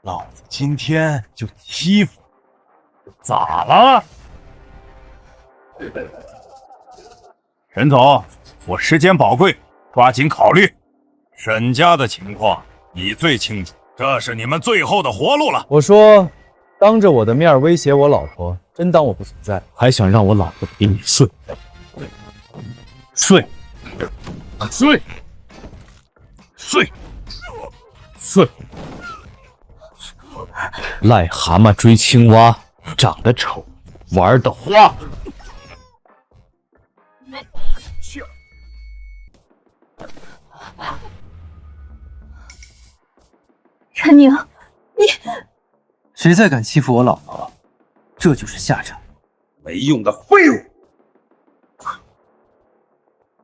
老子今天就欺负你，咋了？沈总，我时间宝贵，抓紧考虑。沈家的情况你最清楚，这是你们最后的活路了。我说，当着我的面威胁我老婆，真当我不存在，还想让我老婆陪你睡？睡，睡，睡，睡！癞蛤蟆追青蛙，长得丑，玩的花。陈宁，你谁再敢欺负我老婆，这就是下场。没用的废物！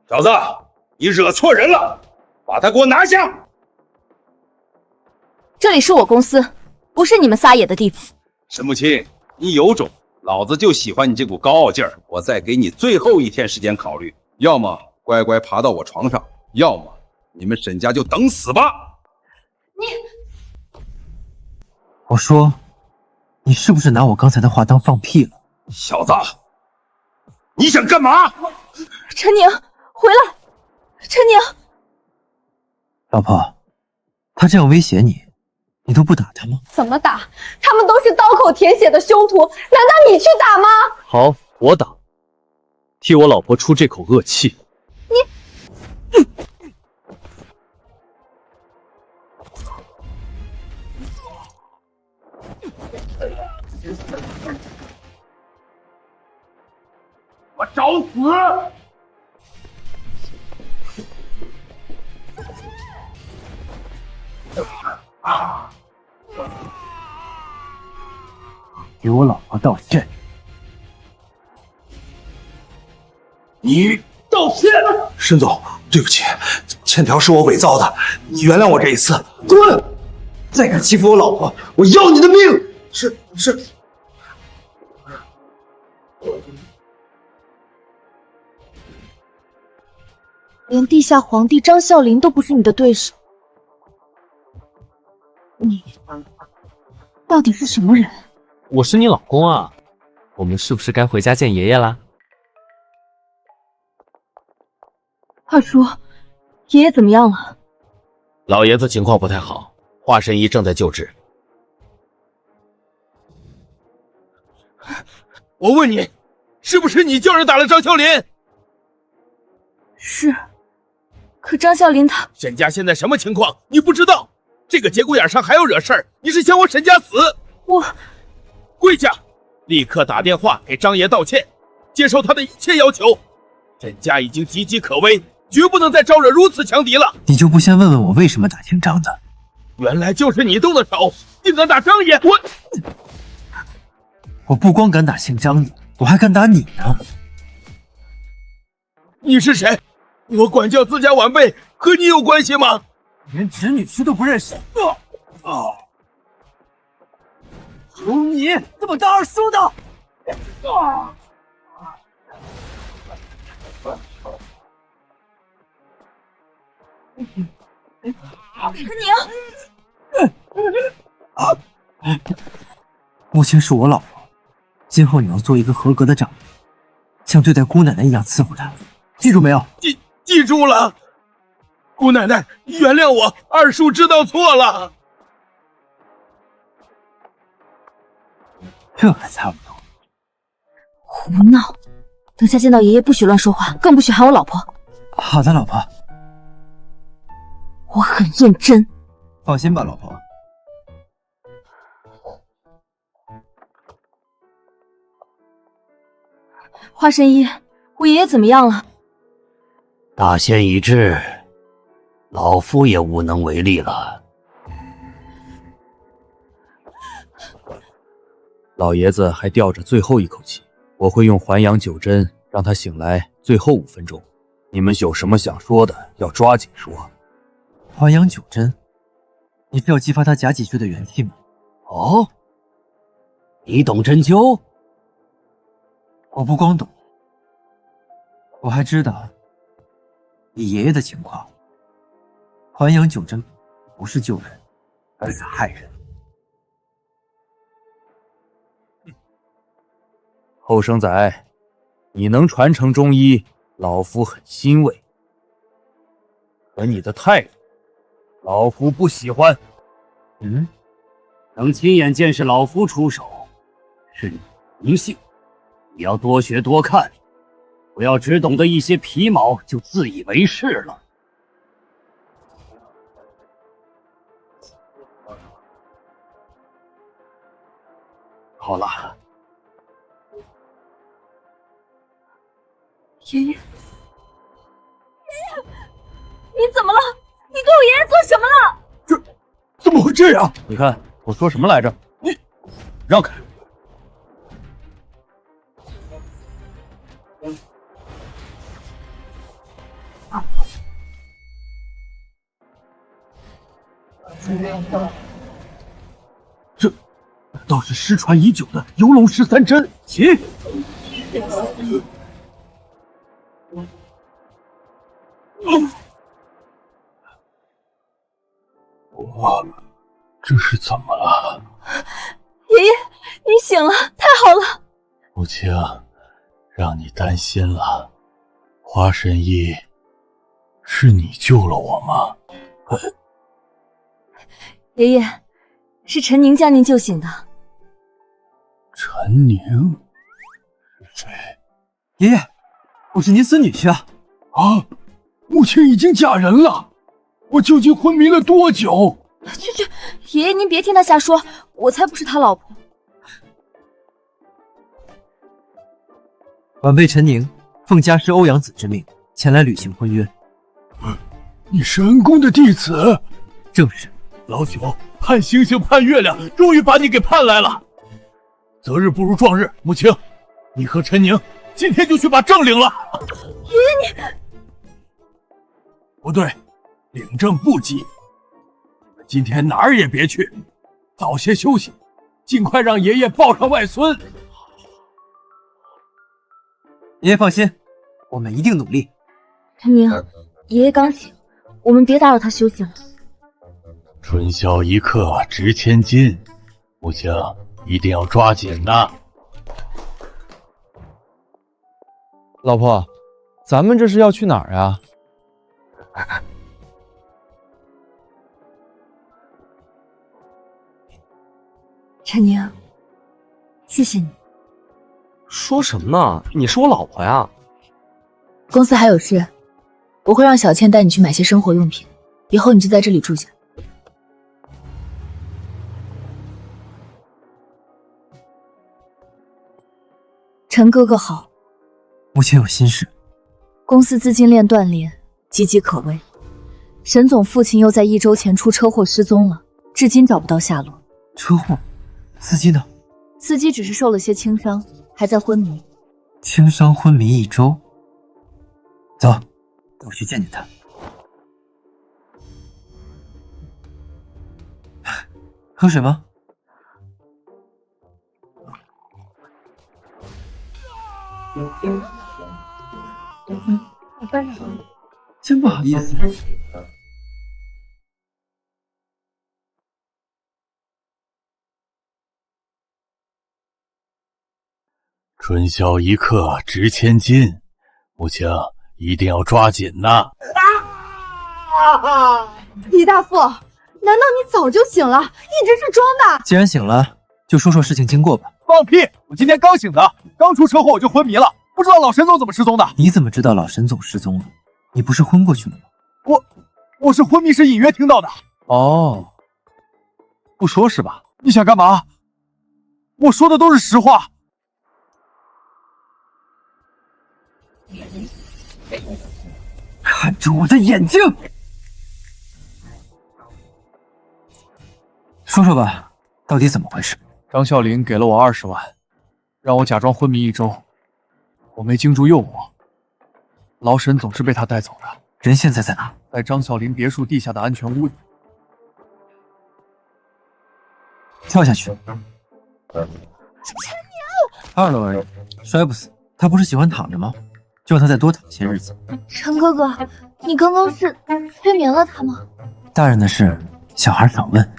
小子，你惹错人了，把他给我拿下！这里是我公司，不是你们撒野的地方。沈木青，你有种，老子就喜欢你这股高傲劲儿。我再给你最后一天时间考虑，要么乖乖爬到我床上，要么你们沈家就等死吧！我说，你是不是拿我刚才的话当放屁了？小子，你想干嘛？陈宁，回来！陈宁，老婆，他这样威胁你，你都不打他吗？怎么打？他们都是刀口舔血的凶徒，难道你去打吗？好，我打，替我老婆出这口恶气。我找死！给我老婆道歉！你道歉！沈总，对不起，欠条是我伪造的，你原谅我这一次。滚！再敢欺负我老婆，我要你的命！是。连地下皇帝张啸林都不是你的对手，你到底是什么人？我是你老公啊，我们是不是该回家见爷爷啦？二叔，爷爷怎么样了？老爷子情况不太好，华神医正在救治。我问你，是不是你叫人打了张啸林？是，可张啸林他……沈家现在什么情况？你不知道？这个节骨眼上还要惹事儿，你是想我沈家死？我跪下，立刻打电话给张爷道歉，接受他的一切要求。沈家已经岌岌可危，绝不能再招惹如此强敌了。你就不先问问我为什么打姓张的？原来就是你动的手，竟敢打张爷！我不光敢打姓张的，我还敢打你呢！你是谁？我管教自家晚辈和你有关系吗？连侄女婿都不认识！有你这么当二叔的！陈宁，母亲是我老婆，今后你要做一个合格的长辈，像对待姑奶奶一样伺候她，记住没有？记住了，姑奶奶原谅我，二叔知道错了。这还差不多。胡闹！等下见到爷爷不许乱说话，更不许喊我老婆。好的，老婆。我很认真。放心吧，老婆。华神医，我爷爷怎么样了？大限已至，老夫也无能为力了。老爷子还吊着最后一口气，我会用还阳九针让他醒来最后5分钟。你们有什么想说的，要抓紧说。还阳九针，你是要激发他甲己穴的元气吗？哦，你懂针灸？我不光懂，我还知道你爷爷的情况。还阳九针不是救人，而是害人。后生仔，你能传承中医，老夫很欣慰。可你的态度，老夫不喜欢。能亲眼见识老夫出手，是你的荣幸。你要多学多看，不要只懂得一些皮毛就自以为是了。好了，爷爷，爷爷，你怎么了？你对我爷爷做什么了？怎么会这样？你看我说什么来着？你让开！这难道是失传已久的游龙13针？起！我这是怎么了？爷爷，你醒了，太好了！母亲，让你担心了。花神医，是你救了我吗？爷爷，是陈宁将您救醒的。陈宁是谁？爷爷，我是您孙女婿啊！啊，母亲已经嫁人了，我究竟昏迷了多久？去，爷爷您别听他瞎说，我才不是他老婆。晚辈陈宁奉家师欧阳子之命前来履行婚约。你是恩公的弟子？正是。老九盼星星盼月亮，终于把你给盼来了。择日不如撞日，母亲，你和陈宁今天就去把证领了。爷爷你……不对，领证不急。你们今天哪儿也别去，早些休息，尽快让爷爷抱上外孙。爷爷放心，我们一定努力。陈宁，爷爷刚醒，我们别打扰他休息了。春宵一刻值千金，母亲一定要抓紧呐！老婆，咱们这是要去哪儿啊？陈宁，谢谢你。说什么呢？你是我老婆呀！公司还有事，我会让小倩带你去买些生活用品，以后你就在这里住下。陈哥哥好，母亲有心事。公司资金链断裂，岌岌可危。沈总父亲又在1周前出车祸失踪了，至今找不到下落。车祸？司机呢？司机只是受了些轻伤，还在昏迷。轻伤昏迷1周。走，带我去见见他。喝水吗？真不好意思。春宵一刻值千金，母亲一定要抓紧呐！李大富，难道你早就醒了，一直是装的？既然醒了，就说说事情经过吧。放屁！我今天刚醒的，刚出车祸我就昏迷了，不知道老沈总怎么失踪的。你怎么知道老沈总失踪了？你不是昏过去了吗？我是昏迷时隐约听到的。哦，不说是吧？你想干嘛？我说的都是实话。看着我的眼睛，说说吧，到底怎么回事？张啸林给了我20万，让我假装昏迷1周，我没经住诱惑。老沈总是被他带走的。人现在在哪？在张啸林别墅地下的安全屋里。跳下去。2楼而已，摔不死。他不是喜欢躺着吗？就让他再多躺些日子。陈哥哥，你刚刚是催眠了他吗？大人的事，小孩少问。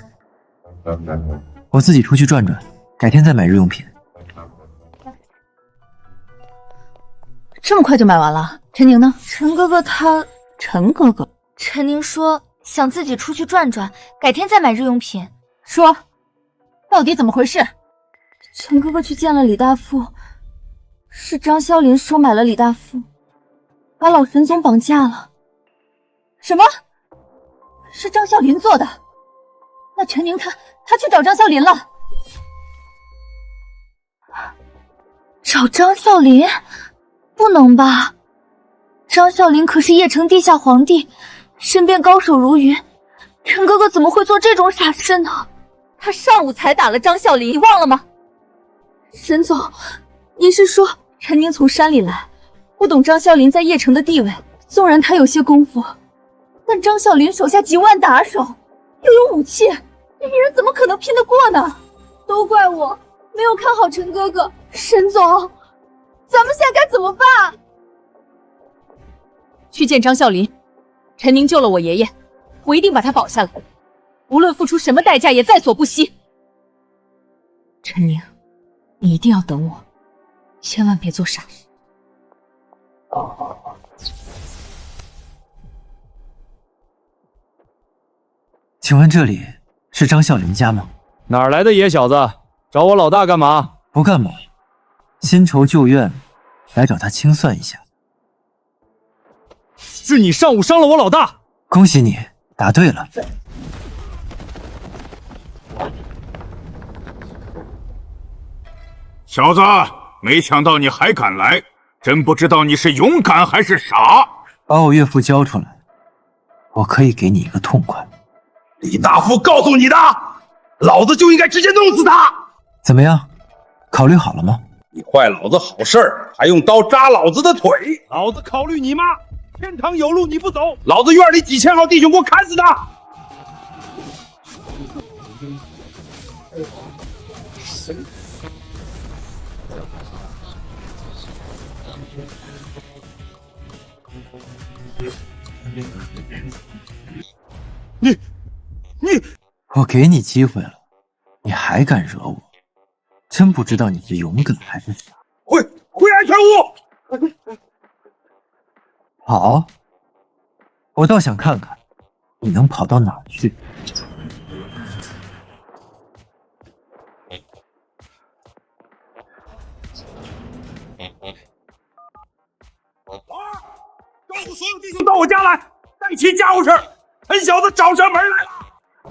我自己出去转转，改天再买日用品。这么快就买完了？陈宁呢？陈哥哥他……陈哥哥，陈宁说想自己出去转转，改天再买日用品。说，到底怎么回事？陈哥哥去见了李大富，是张啸林收买了李大富，把老沈总绑架了。什么？是张啸林做的？那陈宁他去找张啸林了？找张啸林？不能吧？张啸林可是邺城地下皇帝，身边高手如云，陈哥哥怎么会做这种傻事呢？他上午才打了张啸林，你忘了吗？沈总，你是说陈宁从山里来，不懂张啸林在邺城的地位，纵然他有些功夫，但张啸林手下几万打手，又有武器，这一人怎么可能拼得过呢？都怪我没有看好陈哥哥。沈总，咱们现在该怎么办？去见张啸林。陈宁救了我爷爷，我一定把他保下来，无论付出什么代价也在所不惜。陈宁，你一定要等我，千万别做傻事。请问这里是张啸林家吗？哪儿来的野小子？找我老大干嘛？不干嘛，新仇旧怨，来找他清算一下。是你上午伤了我老大，恭喜你答对了。小子，没想到你还敢来，真不知道你是勇敢还是傻。把我岳父交出来，我可以给你一个痛快。李大夫告诉你的，老子就应该直接弄死他。怎么样，考虑好了吗？你坏老子好事儿，还用刀扎老子的腿？老子考虑你妈！天堂有路你不走，老子院里几千号弟兄给我砍死他！我给你机会了，你还敢惹我？真不知道你是勇敢还是傻。回安全屋。好，我倒想看看你能跑到哪儿去。告诉所有弟兄到我家来，带齐家伙事儿。陈小子找上门来了。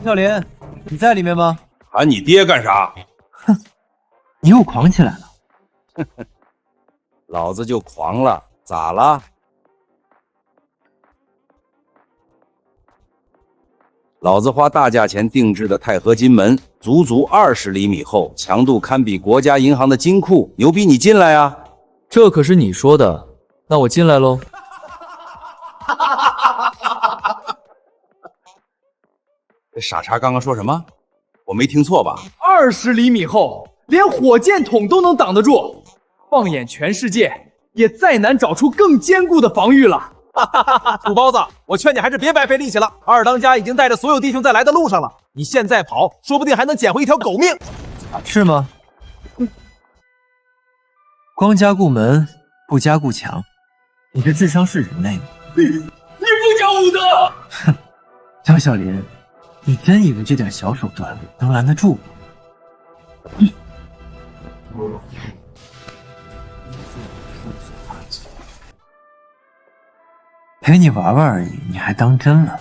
啸林，你在里面吗？喊你爹干啥？哼，你又狂起来了。老子就狂了，咋了？老子花大价钱定制的钛合金门，足足20厘米厚，强度堪比国家银行的金库，牛逼你进来呀！这可是你说的，那我进来喽。这傻叉刚刚说什么？我没听错吧？20厘米厚，连火箭筒都能挡得住。放眼全世界，也再难找出更坚固的防御了。土包子，我劝你还是别白费力气了。二当家已经带着所有弟兄在来的路上了，你现在跑，说不定还能捡回一条狗命。是吗？光加固门，不加固墙，你这智商是人类吗？你不讲武德！哼，张啸林，你真以为这点小手段能拦得住我？陪你玩玩而已，你还当真了？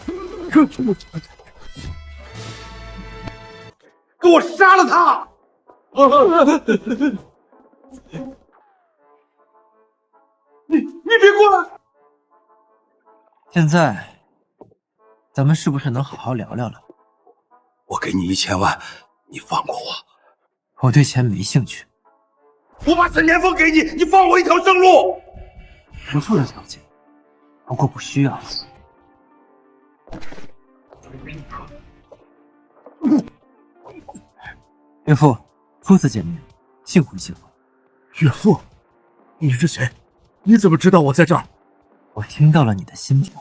给我杀了他！你别过来！现在，咱们是不是能好好聊聊了？我给你1000万，你放过我。我对钱没兴趣。我把沈连峰给你，你放我一条生路。不错的条件，不过不需要。岳父，初次见面，幸会幸会。岳父，你是谁？你怎么知道我在这儿？我听到了你的心跳。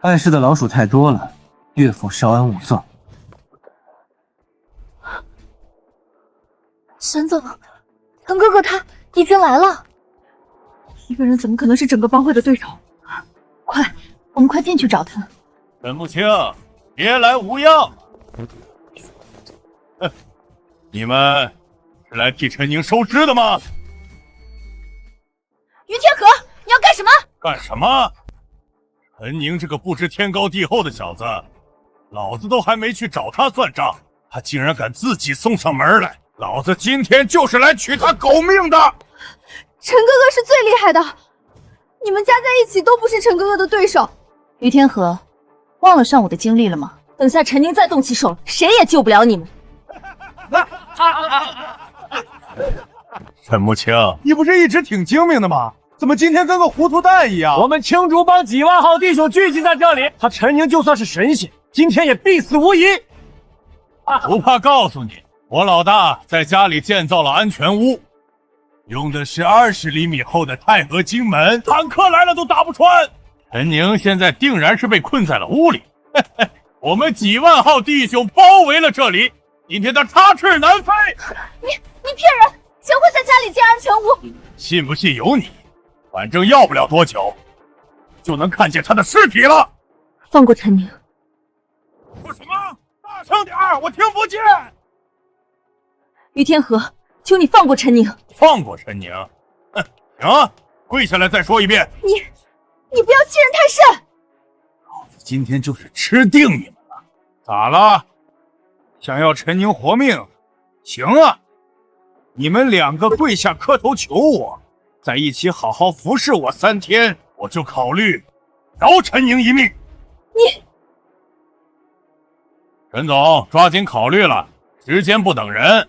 碍事的老鼠太多了，岳父稍安勿躁。沈总，腾哥哥他已经来了。一个人怎么可能是整个帮会的对手？快，我们快进去找他。陈木青，别来无恙。你们是来替陈宁收尸的吗？于天河，你要干什么？干什么？陈宁这个不知天高地厚的小子，老子都还没去找他算账，他竟然敢自己送上门来，老子今天就是来取他狗命的！陈哥哥是最厉害的，你们加在一起都不是陈哥哥的对手。于天河，忘了上午的经历了吗？等下陈宁再动起手，谁也救不了你们。陈木青，你不是一直挺精明的吗？怎么今天跟个糊涂蛋一样？我们青竹帮几万号弟兄聚集在这里，他陈宁就算是神仙，今天也必死无疑。不怕告诉你，我老大在家里建造了安全屋，用的是20厘米厚的钛合金门，坦克来了都打不穿。陈宁现在定然是被困在了屋里，我们几万号弟兄包围了这里，今天他插翅难飞。你骗人！谁会在家里建安全屋？信不信由你，反正要不了多久，就能看见他的尸体了。放过陈宁。说什么？大声点儿，我听不见。于天河，求你放过陈宁。放过陈宁？哼，行，跪下来再说一遍。你不要欺人太甚！老子今天就是吃定你们了。咋了？想要陈宁活命？行啊，你们两个跪下磕头求我，在一起好好服侍我3天，我就考虑饶陈宁一命。你，陈总，抓紧考虑了，时间不等人。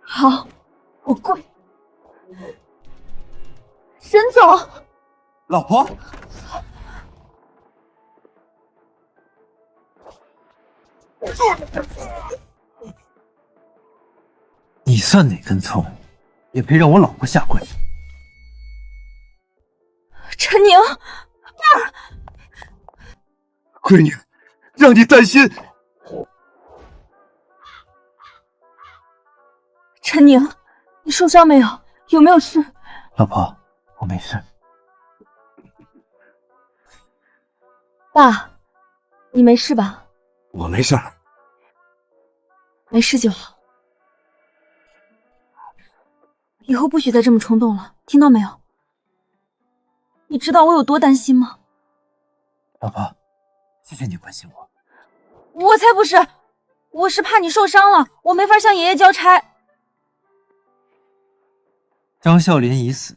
好，我跪。沈总，老婆，你算哪根葱，也配让我老婆下跪？陈宁，闺女，让你担心。陈宁，你受伤没有？有没有事？老婆，我没事。爸，你没事吧？我没事。没事就好。以后不许再这么冲动了，听到没有？你知道我有多担心吗？老婆，谢谢你关心我。我才不是，我是怕你受伤了，我没法向爷爷交差。张啸林已死，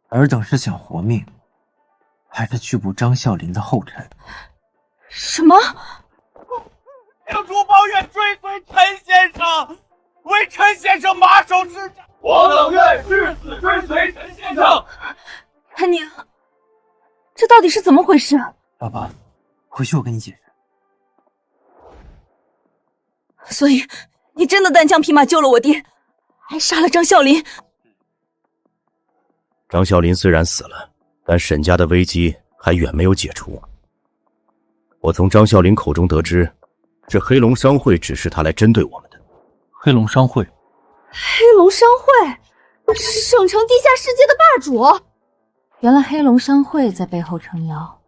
尔等是想活命，还是去捕张啸林的后尘？什么？青竹帮愿追随陈先生，为陈先生马首是瞻。我等愿誓死追随陈先生。陈宁，这到底是怎么回事？老婆，回去我跟你解释。所以你真的单枪匹马救了我爹，还杀了张啸林。张啸林虽然死了，但沈家的危机还远没有解除。我从张啸林口中得知，是黑龙商会指示他来针对我们的。黑龙商会？黑龙商会，省城地下世界的霸主。原来黑龙商会在背后撑腰，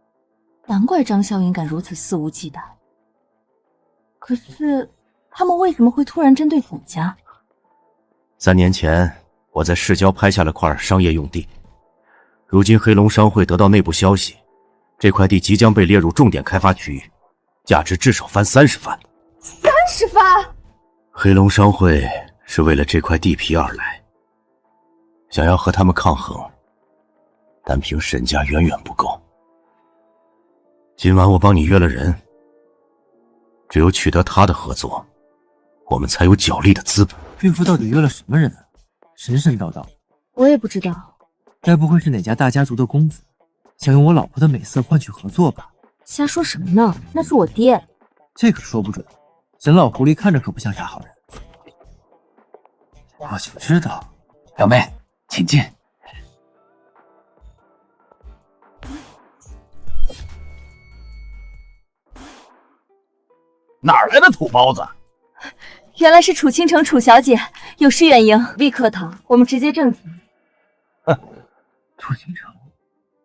难怪张啸云敢如此肆无忌惮。可是他们为什么会突然针对沈家？3年前，我在市郊拍下了块商业用地。如今黑龙商会得到内部消息，这块地即将被列入重点开发区域，价值至少翻30番。30番？黑龙商会是为了这块地皮而来，想要和他们抗衡，但凭沈家远远不够。今晚我帮你约了人，只有取得他的合作，我们才有角力的资本。岳父到底约了什么人啊？神神叨叨。我也不知道，该不会是哪家大家族的公子，想用我老婆的美色换取合作吧？瞎说什么呢？那是我爹。这可说不准，沈老狐狸看着可不像啥好人。我就知道。表妹，请进。哪儿来的土包子？原来是楚倾城楚小姐，有失远迎，未客套，我们直接正题。楚倾城，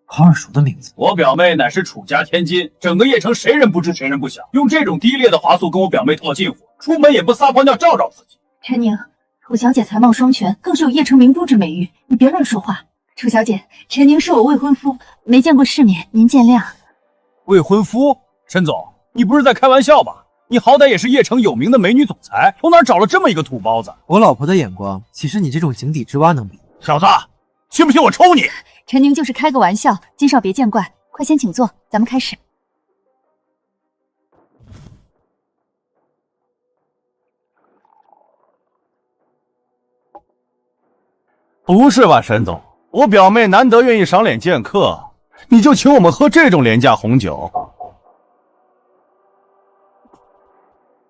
好耳熟的名字。我表妹乃是楚家千金，整个邺城谁人不知谁人不晓。用这种低劣的话术跟我表妹套近乎，出门也不撒泡尿照照自己。陈宁，楚小姐才貌双全，更是有邺城明珠之美誉，你别乱说话。楚小姐，陈宁是我未婚夫，没见过世面，您见谅。未婚夫？沈总，你不是在开玩笑吧？你好歹也是邺城有名的美女总裁，从哪儿找了这么一个土包子？我老婆的眼光岂是你这种井底之蛙能比？小子，信不信我抽你？陈宁就是开个玩笑，金少别见怪，快先请坐，咱们开始。不是吧，沈总？我表妹难得愿意赏脸见客，你就请我们喝这种廉价红酒？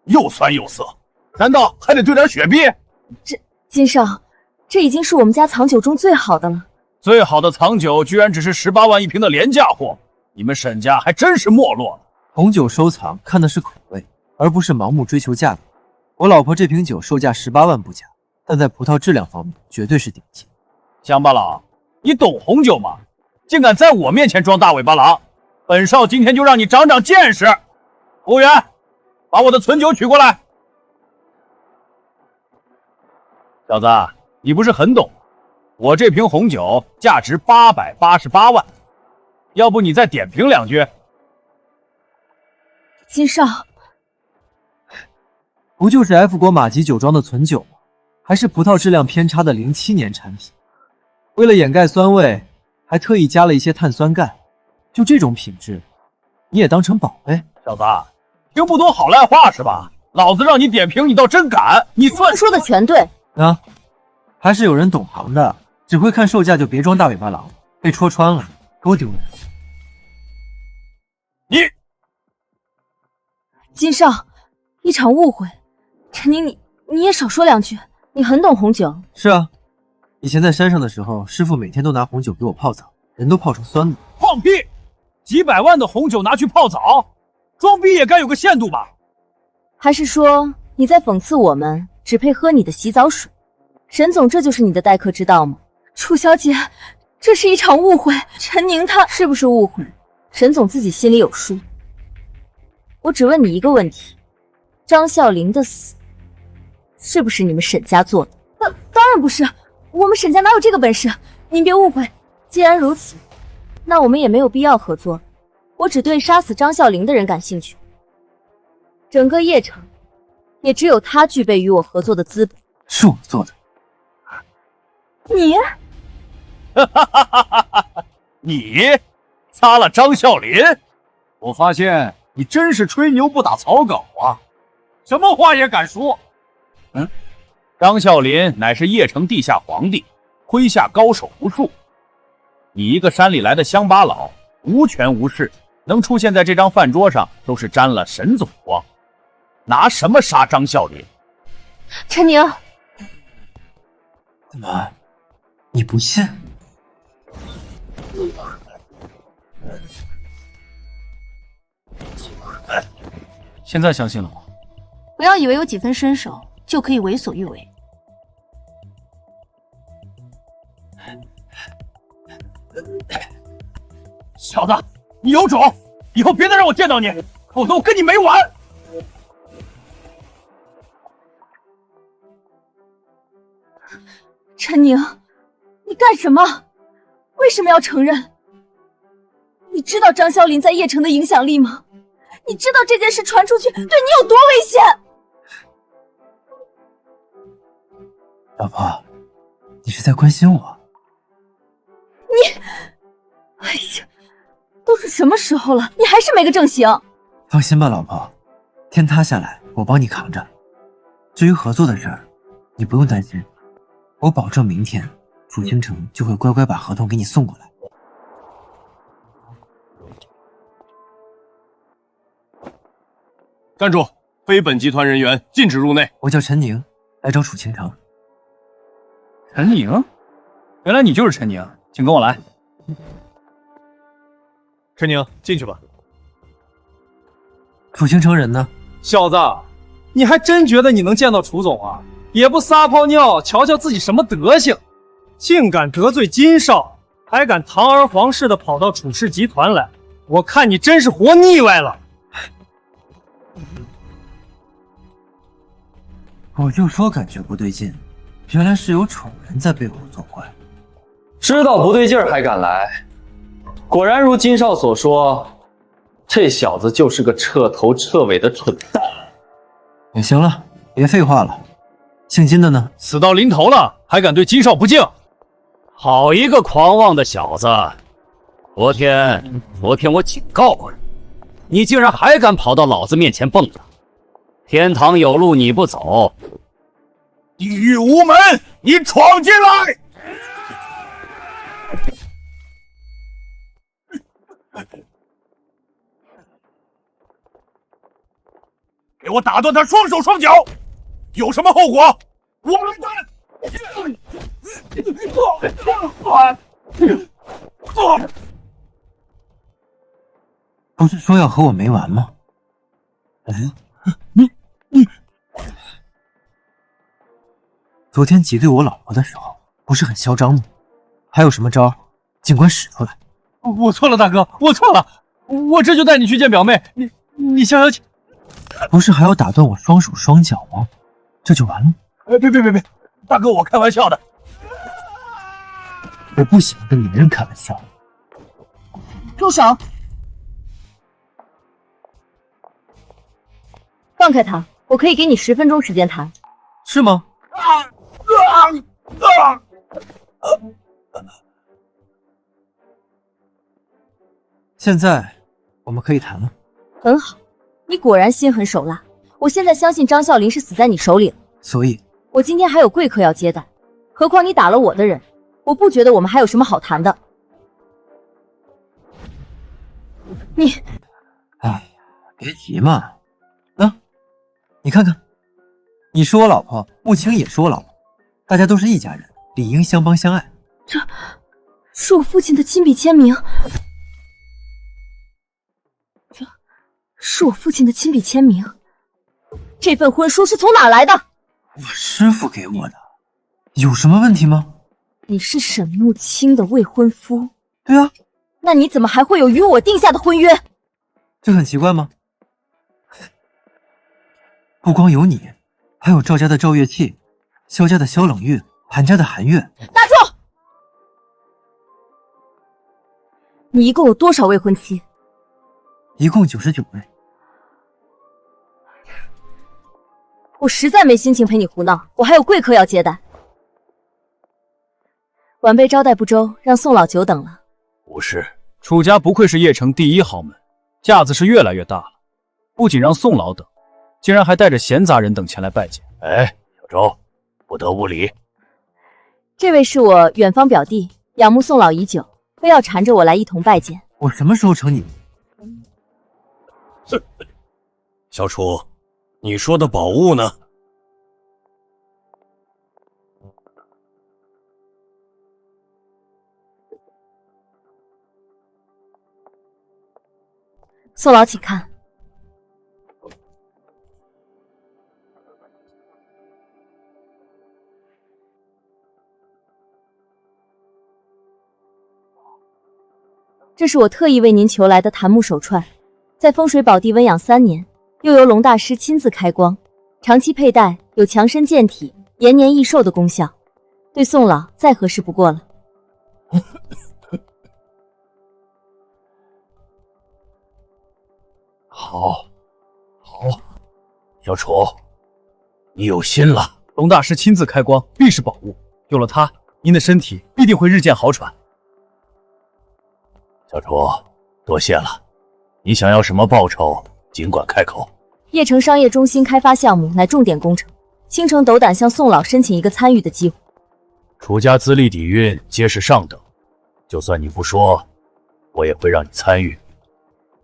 又酸又涩，难道还得兑点雪碧？金少，这已经是我们家藏酒中最好的了。最好的藏酒居然只是18万一瓶的廉价货，你们沈家还真是没落了。红酒收藏看的是口味，而不是盲目追求价格。我老婆这瓶酒售价18万不假，但在葡萄质量方面绝对是顶级。乡巴佬，你懂红酒吗？竟敢在我面前装大尾巴狼！本少今天就让你长长见识。服务员，把我的存酒取过来。小子，你不是很懂吗？我这瓶红酒价值888万，要不你再点评两句？金少，不就是 F 国马吉酒庄的存酒吗？还是葡萄质量偏差的07年产品。为了掩盖酸味，还特意加了一些碳酸钙。就这种品质，你也当成宝贝？小子，听不懂好赖话是吧？老子让你点评，你倒真敢！你算说的全对啊，还是有人懂行的。只会看售价就别装大尾巴狼，被戳穿了多丢人！你金少，一场误会。陈宁，你也少说两句，你很懂红酒。是啊，以前在山上的时候，师傅每天都拿红酒给我泡澡，人都泡成酸的。放屁！几百万的红酒拿去泡澡，装逼也该有个限度吧？还是说你在讽刺我们只配喝你的洗澡水？沈总，这就是你的待客之道吗？楚小姐，这是一场误会。陈宁他是不是误会？沈总自己心里有数。我只问你一个问题：张啸林的死是不是你们沈家做的？当然不是，我们沈家哪有这个本事？您别误会。既然如此，那我们也没有必要合作。我只对杀死张啸林的人感兴趣。整个邺城，也只有他具备与我合作的资本。是我做的。你？你杀了张啸林？我发现你真是吹牛不打草稿啊，什么话也敢说。张啸林乃是邺城地下皇帝，麾下高手无数。你一个山里来的乡巴佬，无权无势，能出现在这张饭桌上，都是沾了沈总光。拿什么杀张啸林？陈宁，怎么，你不信？现在相信了吗？不要以为有几分身手就可以为所欲为。小子，你有种！以后别再让我见到你，否则我跟你没完！陈宁，你干什么？为什么要承认？你知道张啸林在邺城的影响力吗？你知道这件事传出去对你有多危险？老婆，你是在关心我？你，哎呀，都是什么时候了，你还是没个正形。放心吧，老婆，天塌下来我帮你扛着。至于合作的事儿，你不用担心，我保证明天楚倾城就会乖乖把合同给你送过来。站住！非本集团人员禁止入内。我叫陈宁，来找楚倾城。陈宁？原来你就是陈宁，请跟我来。陈宁，进去吧。楚倾城人呢？小子，你还真觉得你能见到楚总啊？也不撒泡尿，瞧瞧自己什么德行，竟敢得罪金少，还敢堂而皇室的跑到楚氏集团来，我看你真是活腻歪了。我就说感觉不对劲，原来是有丑人在背后作怪。知道不对劲儿还敢来，果然如金少所说，这小子就是个彻头彻尾的蠢蛋。也行了，别废话了。姓金的呢？死到临头了，还敢对金少不敬？好一个狂妄的小子！昨天我警告过你，你竟然还敢跑到老子面前蹦跶！天堂有路你不走，地狱无门你闯进来！给我打断他双手双脚，有什么后果我们担。不是说要和我没完吗？你昨天挤兑我老婆的时候，不是很嚣张吗？还有什么招，尽管使出来。我错了，大哥，我错了，我这就带你去见表妹。你消消气。不是还要打断我双手双脚吗？这就完了？别，大哥，我开玩笑的。我不喜欢跟女人开玩笑。住手！放开他，我可以给你10分钟时间谈。是吗？现在我们可以谈了。很好，你果然心狠手辣。我现在相信张啸林是死在你手里了。所以，我今天还有贵客要接待，何况你打了我的人，我不觉得我们还有什么好谈的。你，哎呀，别急嘛。你看看，你是我老婆，穆青也是我老婆，大家都是一家人，理应相帮相爱。这是我父亲的亲笔签名，这是我父亲的亲笔签名。这份婚书是从哪来的？我师父给我的，有什么问题吗？你是沈穆青的未婚夫？对啊。那你怎么还会有与我定下的婚约？这很奇怪吗？不光有你，还有赵家的赵月气，萧家的萧冷玉，韩家的韩月。打住！你一共有多少未婚妻？一共99位。我实在没心情陪你胡闹，我还有贵客要接待。晚辈招待不周，让宋老久等了。不是，楚家不愧是邺城第一豪门，架子是越来越大了。不仅让宋老等，竟然还带着闲杂人等前来拜见。哎，小周，不得无礼。这位是我远方表弟，仰慕宋老已久，非要缠着我来一同拜见。我什么时候成你？小楚，你说的宝物呢？宋老，请看。这是我特意为您求来的檀木手串，在风水宝地温养3年，又由龙大师亲自开光，长期佩戴有强身健体、延年益寿的功效，对宋老再合适不过了。好，小楚，你有心了。龙大师亲自开光，必是宝物，有了它，您的身体必定会日渐好转。小楚，多谢了。你想要什么报酬，尽管开口。邺城商业中心开发项目乃重点工程，倾城斗胆向宋老申请一个参与的机会。楚家资历底蕴皆是上等，就算你不说，我也会让你参与。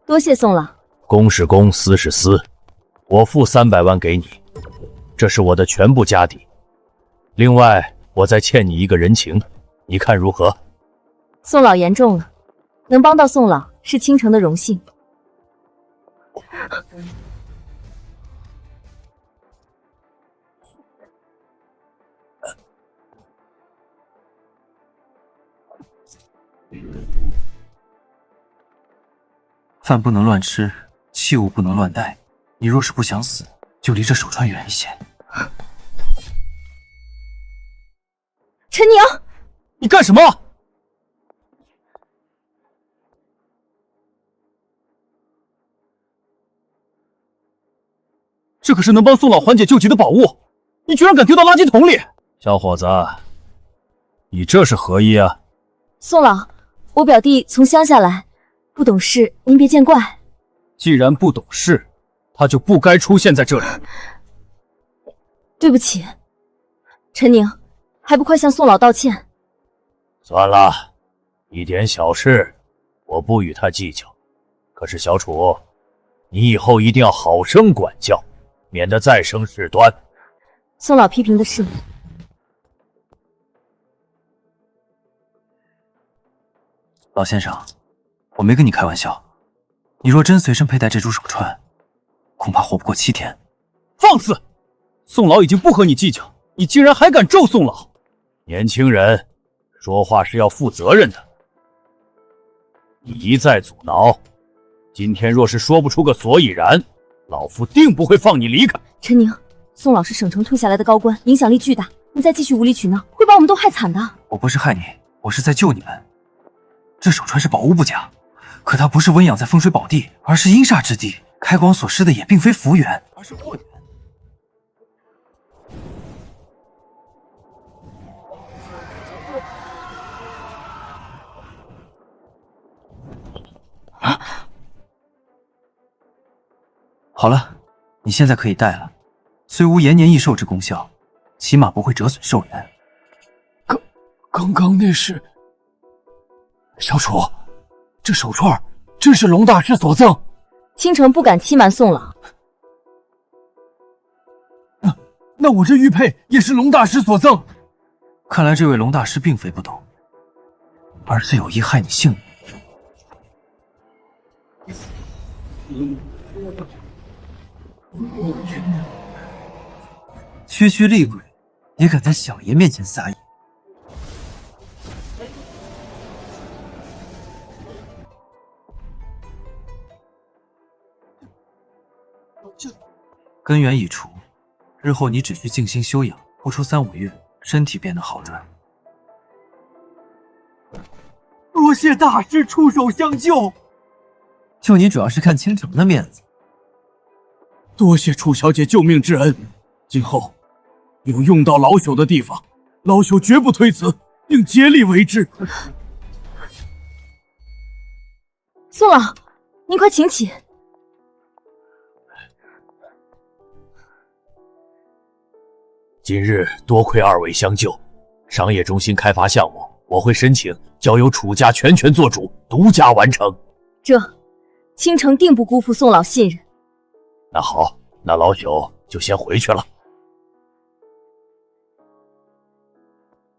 多谢宋老。公是公，私是私，我付300万给你，这是我的全部家底。另外，我再欠你一个人情，你看如何？宋老言重了，能帮到宋老是倾城的荣幸。饭不能乱吃，器物不能乱带。你若是不想死，就离这手串远一些。陈宁，你干什么？这可是能帮宋老缓解旧疾的宝物，你居然敢丢到垃圾桶里！小伙子，你这是何意啊？宋老，我表弟从乡下来，不懂事，您别见怪。既然不懂事，他就不该出现在这里。对不起，陈宁，还不快向宋老道歉？算了，一点小事，我不与他计较。可是小楚，你以后一定要好生管教，免得再生事端。宋老批评的是你。老先生，我没跟你开玩笑。你若真随身佩戴这株手串，恐怕活不过7天。放肆！宋老已经不和你计较，你竟然还敢咒宋老！年轻人，说话是要负责任的。你一再阻挠，今天若是说不出个所以然，老夫定不会放你离开。陈宁，宋老是省城退下来的高官，影响力巨大，你再继续无理取闹，会把我们都害惨的。我不是害你，我是在救你们。这手串是宝物不假，可它不是温养在风水宝地，而是阴煞之地。开光所施的也并非福缘，而是祸缘。好了，你现在可以戴了，虽无延年益寿之功效，起码不会折损寿元。刚刚那是小楚，这手串真是龙大师所赠。倾城不敢欺瞒宋老。那我这玉佩也是龙大师所赠。看来这位龙大师并非不懂，而是有意害你性命。区区厉鬼，也敢在小爷面前撒野？根源已除，日后你只需静心修养，不出3、5月，身体便能好转。多谢大师出手相救，救你主要是看倾城的面子。多谢楚小姐救命之恩，今后有用到老朽的地方，老朽绝不推辞，并竭力为之。宋老，您快请起。今日多亏二位相救，商业中心开发项目我会申请交由楚家全权做主，独家完成。倾城定不辜负宋老信任。那好，那老朽就先回去了。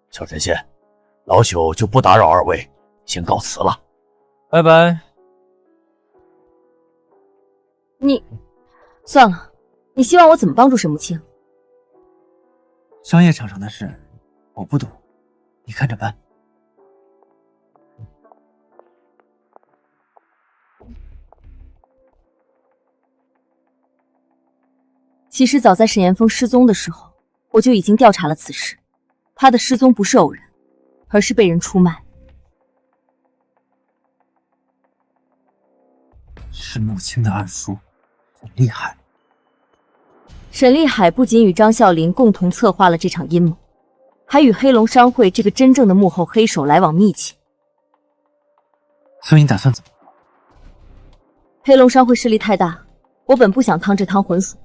小神仙，老朽就不打扰二位，先告辞了。拜拜。算了，你希望我怎么帮助沈慕清？商业场上的事我不懂，你看着办。其实早在沈岩峰失踪的时候，我就已经调查了此事。他的失踪不是偶然，而是被人出卖。是穆青的暗书，很厉害。沈立海不仅与张啸林共同策划了这场阴谋，还与黑龙商会这个真正的幕后黑手来往密切。所以你打算怎么？黑龙商会势力太大，我本不想趟这趟浑水，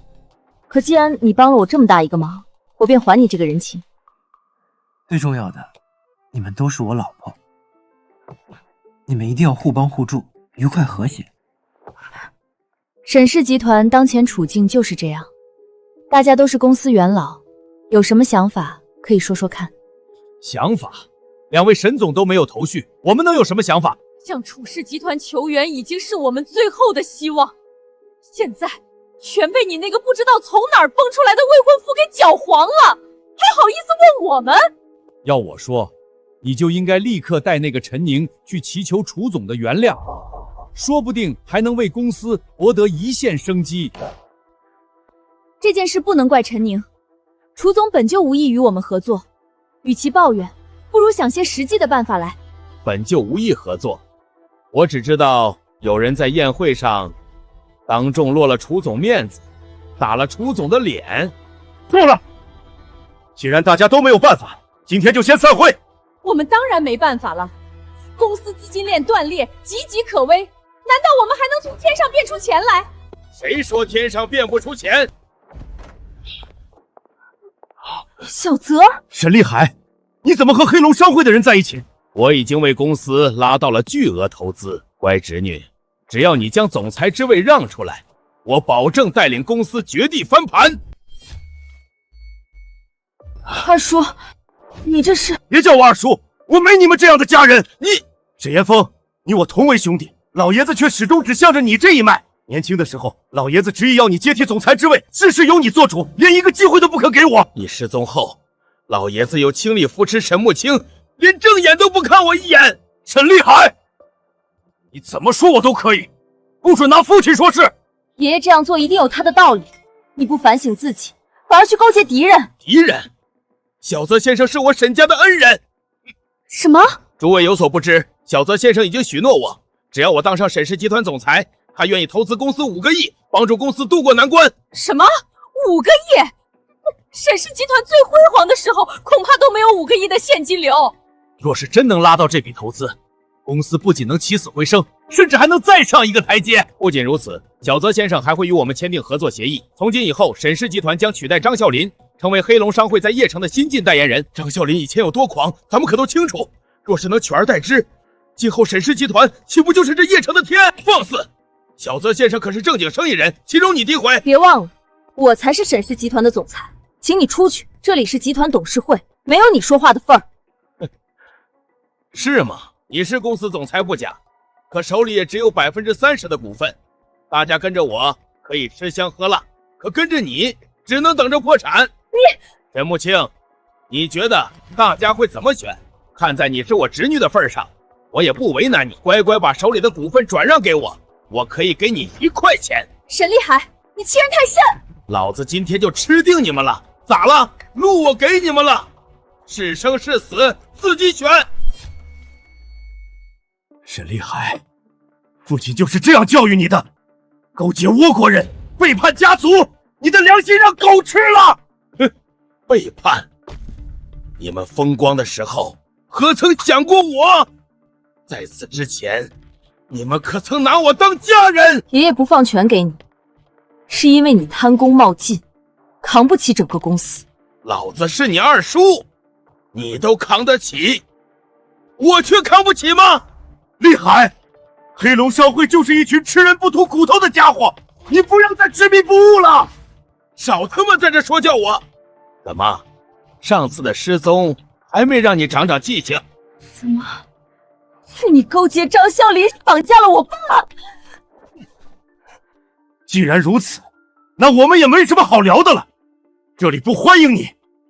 可既然你帮了我这么大一个忙，我便还你这个人情。最重要的，你们都是我老婆，你们一定要互帮互助，愉快和谐。沈氏集团当前处境就是这样，大家都是公司元老，有什么想法可以说说看。想法？两位沈总都没有头绪，我们能有什么想法？向楚氏集团求援已经是我们最后的希望，现在全被你那个不知道从哪儿蹦出来的未婚夫给搅黄了，还好意思问我们？要我说，你就应该立刻带那个陈宁去祈求楚总的原谅，说不定还能为公司博得一线生机。这件事不能怪陈宁，楚总本就无意与我们合作，与其抱怨，不如想些实际的办法来。本就无意合作，我只知道有人在宴会上当众落了楚总面子，打了楚总的脸。够了！既然大家都没有办法，今天就先散会。我们当然没办法了，公司资金链断裂，岌岌可危，难道我们还能从天上变出钱来？谁说天上变不出钱？小泽，沈立海，你怎么和黑龙商会的人在一起？我已经为公司拉到了巨额投资，乖侄女，只要你将总裁之位让出来，我保证带领公司绝地翻盘。二叔，你这是……别叫我二叔，我没你们这样的家人。沈岩峰，你我同为兄弟，老爷子却始终只向着你这一脉。年轻的时候，老爷子执意要你接替总裁之位，事事由你做主，连一个机会都不肯给我。你失踪后，老爷子又倾力扶持沈慕清，连正眼都不看我一眼。沈立海，你怎么说我都可以，不准拿父亲说事。爷爷这样做一定有他的道理，你不反省自己，反而去勾结敌人。敌人？小泽先生是我沈家的恩人。什么？诸位有所不知，小泽先生已经许诺我，只要我当上沈氏集团总裁，他愿意投资公司5个亿，帮助公司渡过难关。什么？5个亿？沈氏集团最辉煌的时候，恐怕都没有5个亿的现金流。若是真能拉到这笔投资，公司不仅能起死回生，甚至还能再上一个台阶。不仅如此，小泽先生还会与我们签订合作协议。从今以后，沈氏集团将取代张啸林，成为黑龙商会在邺城的新晋代言人。张啸林以前有多狂，咱们可都清楚。若是能取而代之，今后沈氏集团岂不就是这邺城的天？放肆！小泽先生可是正经生意人，岂容你诋毁？别忘了，我才是沈氏集团的总裁，请你出去，这里是集团董事会，没有你说话的份儿。是吗？你是公司总裁不假，可手里也只有30%的股份。大家跟着我可以吃香喝辣，可跟着你只能等着破产。沈慕清，你觉得大家会怎么选？看在你是我侄女的份上，我也不为难你，乖乖把手里的股份转让给我，我可以给你1块钱。沈立海，你欺人太甚！老子今天就吃定你们了！咋了？路我给你们了，是生是死自己选。沈立海，父亲就是这样教育你的，勾结倭国人，背叛家族，你的良心让狗吃了！哼，背叛！你们风光的时候何曾想过我？在此之前，你们可曾拿我当家人？爷爷不放权给你，是因为你贪功冒进，扛不起整个公司。老子是你二叔，你都扛得起，我却扛不起吗？厉害！黑龙商会就是一群吃人不吐骨头的家伙，你不要再执迷不悟了！少他妈在这说教我！怎么，上次的失踪还没让你长长记性？怎么，是你勾结张啸林绑架了我爸？既然如此，那我们也没什么好聊的了。这里不欢迎你，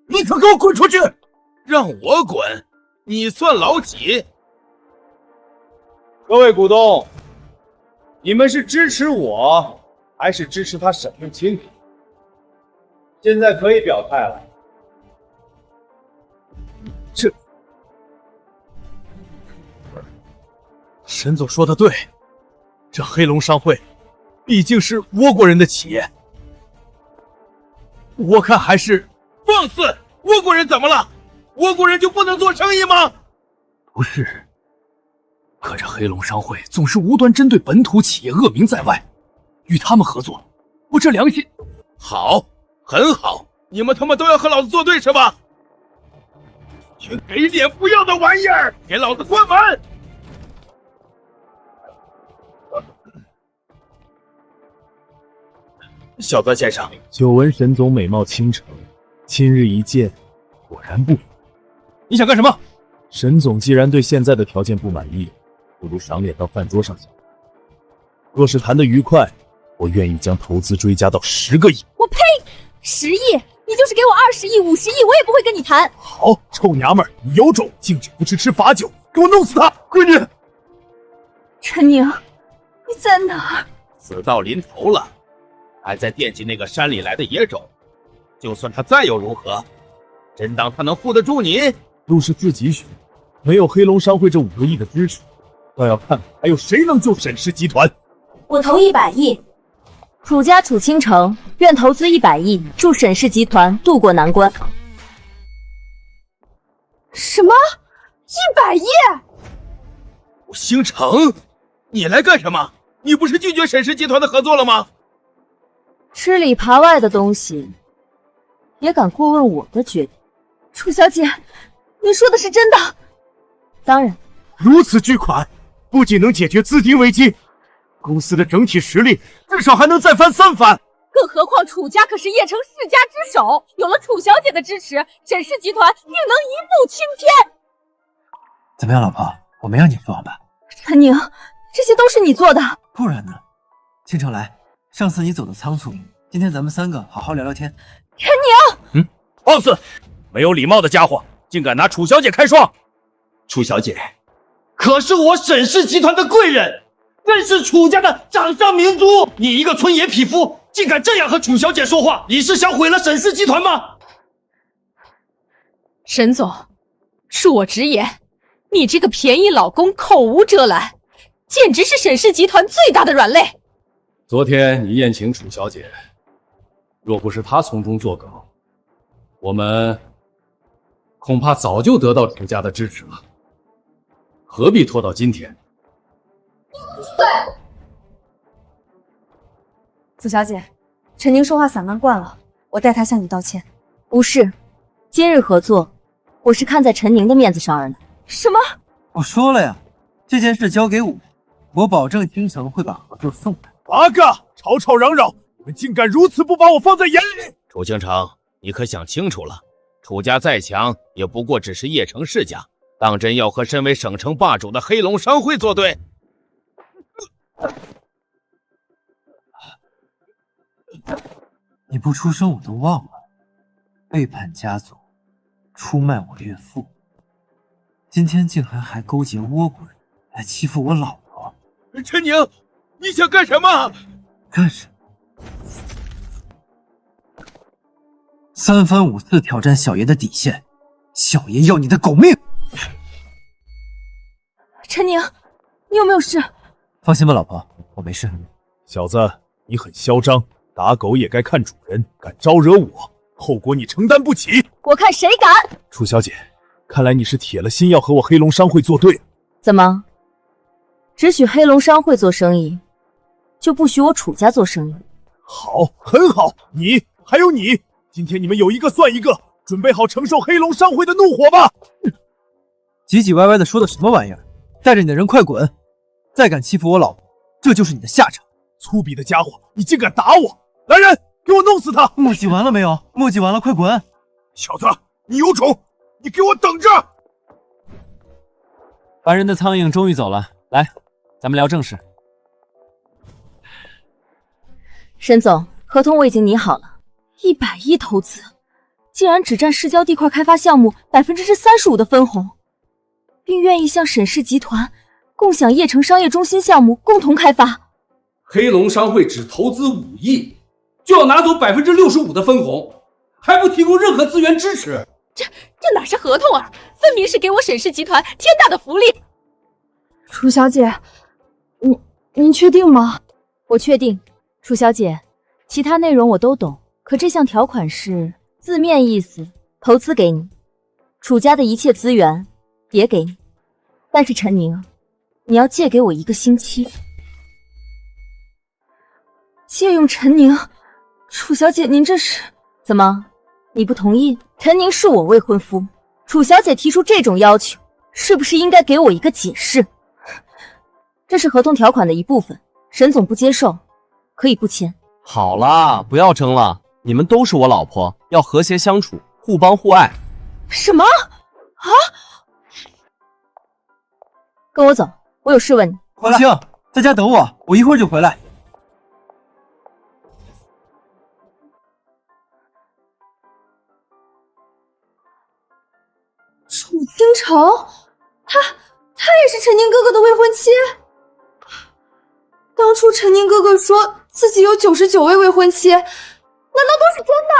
立刻给我滚出去！让我滚？你算老几？各位股东，你们是支持我，还是支持他沈慕清？现在可以表态了。沈总说的对，这黑龙商会毕竟是倭国人的企业，我看还是……放肆！倭国人怎么了？倭国人就不能做生意吗？不是，可这黑龙商会总是无端针对本土企业，恶名在外，与他们合作，我这良心……好，很好，你们他妈都要和老子作对是吧？群给脸不要的玩意儿，给老子关门！小泽先生，久闻沈总美貌倾城，今日一见，果然不符。你想干什么？沈总既然对现在的条件不满意，不如赏脸到饭桌上讲。若是谈得愉快，我愿意将投资追加到10个亿。我呸！10亿你就是给我20亿、50亿，我也不会跟你谈。好，臭娘们儿，你有种，净止不吃吃罚酒，给我弄死他！闺女，陈宁，你在哪儿？死到临头了，还在惦记那个山里来的野种。就算他再又如何，真当他能护得住你？路是自己选，没有黑龙商会这5个亿的支持，倒要看看还有谁能救沈氏集团。我投100亿。楚家楚倾城愿投资100亿，助沈氏集团渡过难关。什么？100亿？楚倾城，你来干什么？你不是拒绝沈氏集团的合作了吗？吃里扒外的东西，也敢过问我的决定？楚小姐，你说的是真的？当然。如此巨款，不仅能解决资金危机，公司的整体实力至少还能再翻3番。更何况楚家可是邺城世家之首，有了楚小姐的支持，沈氏集团定能一步青天。怎么样，老婆？我没让你失望吧？陈宁，这些都是你做的。不然呢？倾城来，上次你走的仓促，今天咱们3个好好聊聊天。陈宁，放肆！没有礼貌的家伙，竟敢拿楚小姐开涮！楚小姐，可是我沈氏集团的贵人，更是楚家的掌上明珠。你一个村野匹夫，竟敢这样和楚小姐说话，你是想毁了沈氏集团吗？沈总，恕我直言，你这个便宜老公口无遮拦，简直是沈氏集团最大的软肋。昨天你宴请楚小姐，若不是她从中作梗，我们恐怕早就得到楚家的支持了，何必拖到今天？楚小姐，陈宁说话散漫惯了，我代他向你道歉。无事，今日合作，我是看在陈宁的面子上而来。什么？我说了呀，这件事交给我保证倾城会把合作送来。八个吵吵嚷嚷，你们竟敢如此不把我放在眼里！楚倾城，你可想清楚了？楚家再强，也不过只是邺城世家，当真要和身为省城霸主的黑龙商会作对？你不出声我都忘了，背叛家族，出卖我岳父，今天竟还勾结倭国人来欺负我老婆。陈宁，你想干什么？干什么？3番5次挑战小爷的底线，小爷要你的狗命！陈宁，你有没有事？放心吧，老婆，我没事。小子，你很嚣张，打狗也该看主人，敢招惹我，后果你承担不起。我看谁敢！楚小姐，看来你是铁了心要和我黑龙商会作对。怎么，只许黑龙商会做生意，就不许我楚家做生意？好，很好，你还有你，今天你们有一个算一个，准备好承受黑龙商会的怒火吧！唧唧歪歪的说的什么玩意儿？带着你的人快滚！再敢欺负我老婆，这就是你的下场！粗鄙的家伙，你竟敢打我！来人，给我弄死他！墨迹完了没有？墨迹完了，快滚！小子，你有种，你给我等着！烦人的苍蝇终于走了，来，咱们聊正事。沈总，合同我已经拟好了，100亿投资，竟然只占市郊地块开发项目35%的分红，并愿意向沈氏集团共享邺城商业中心项目共同开发。黑龙商会只投资5亿，就要拿走65%的分红，还不提供任何资源支持。这哪是合同啊，分明是给我沈氏集团天大的福利。楚小姐，您确定吗？我确定。楚小姐，其他内容我都懂，可这项条款是字面意思，投资给你，楚家的一切资源也给你，但是陈宁，你要借给我1个星期。借用陈宁？楚小姐，您这是怎么？你不同意？陈宁是我未婚夫，楚小姐提出这种要求，是不是应该给我一个解释？这是合同条款的一部分，沈总不接受，可以不签。好啦，不要争了，你们都是我老婆，要和谐相处，互帮互爱。什么？啊？跟我走，我有事问你。黄青，在家等我，我一会儿就回来。城，她也是陈宁哥哥的未婚妻。当初陈宁哥哥说自己有99位未婚妻，难道都是真的？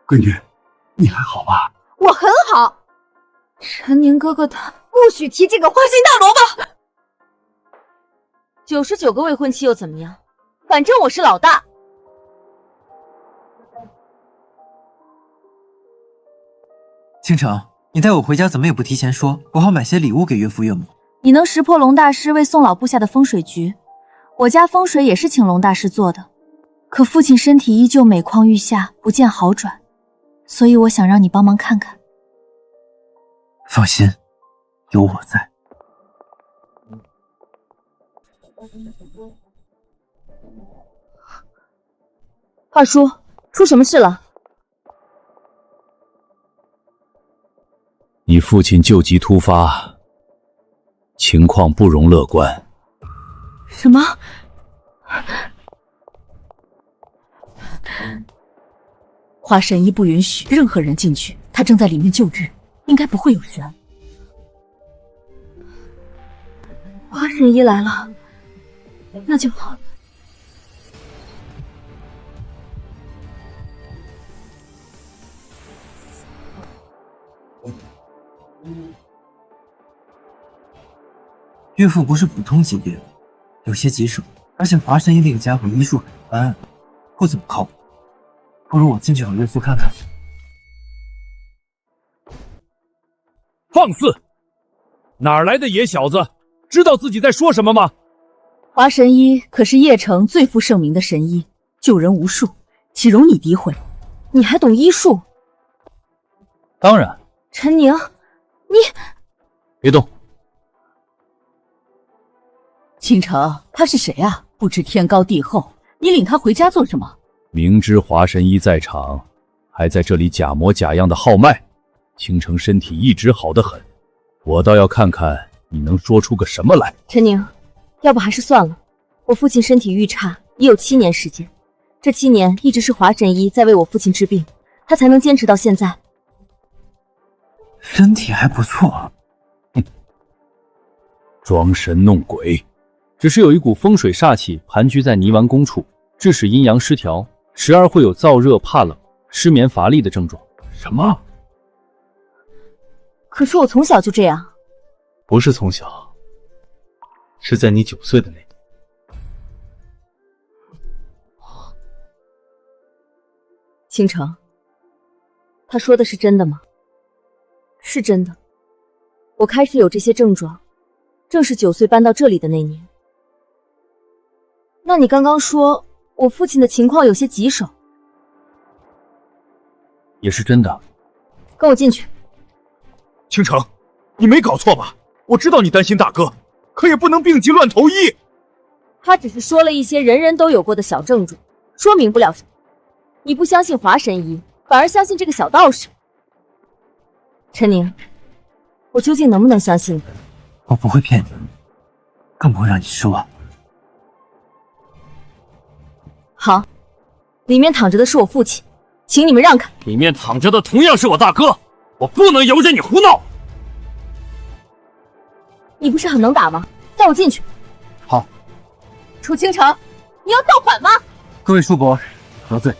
闺女，你还好吧？我很好。陈宁哥哥他不许提这个花心大萝卜。99个未婚妻又怎么样？反正我是老大。倾城，你带我回家怎么也不提前说，我好买些礼物给岳父岳母。你能识破龙大师为宋老布下的风水局，我家风水也是请龙大师做的，可父亲身体依旧每况愈下，不见好转，所以我想让你帮忙看看。放心，有我在。二叔，出什么事了？你父亲旧疾突发，情况不容乐观。什么？华神医不允许任何人进去，他正在里面救治，应该不会有人。华神医来了，那就好。岳父不是普通级别的，有些棘手，而且华神医那个家伙医术很一般，不怎么靠谱。不如我进去和岳父看看。放肆！哪来的野小子？知道自己在说什么吗？华神医可是邺城最负盛名的神医，救人无数，岂容你诋毁？你还懂医术？当然。陈宁，你别动。倾城，他是谁啊？不知天高地厚，你领他回家做什么？明知华神医在场，还在这里假模假样的号脉。倾城身体一直好得很，我倒要看看你能说出个什么来。陈宁，要不还是算了。我父亲身体愈差已有7年时间，这7年一直是华神医在为我父亲治病，他才能坚持到现在。身体还不错。装神弄鬼，只是有一股风水煞气盘踞在泥丸宫处，致使阴阳失调，时而会有燥热、怕冷、失眠、乏力的症状。什么？可是我从小就这样。不是从小，是在你9岁的那年。倾城，他说的是真的吗？是真的。我开始有这些症状，正是9岁搬到这里的那年。那你刚刚说我父亲的情况有些棘手，也是真的。跟我进去。倾城，你没搞错吧？我知道你担心大哥，可也不能病急乱投医。他只是说了一些人人都有过的小症状，说明不了什么。你不相信华神医，反而相信这个小道士。陈宁，我究竟能不能相信你？我不会骗你，更不会让你失望。好，里面躺着的是我父亲，请你们让开。里面躺着的同样是我大哥，我不能由着你胡闹。你不是很能打吗？带我进去。好。楚倾城，你要造反吗？各位叔伯，得罪。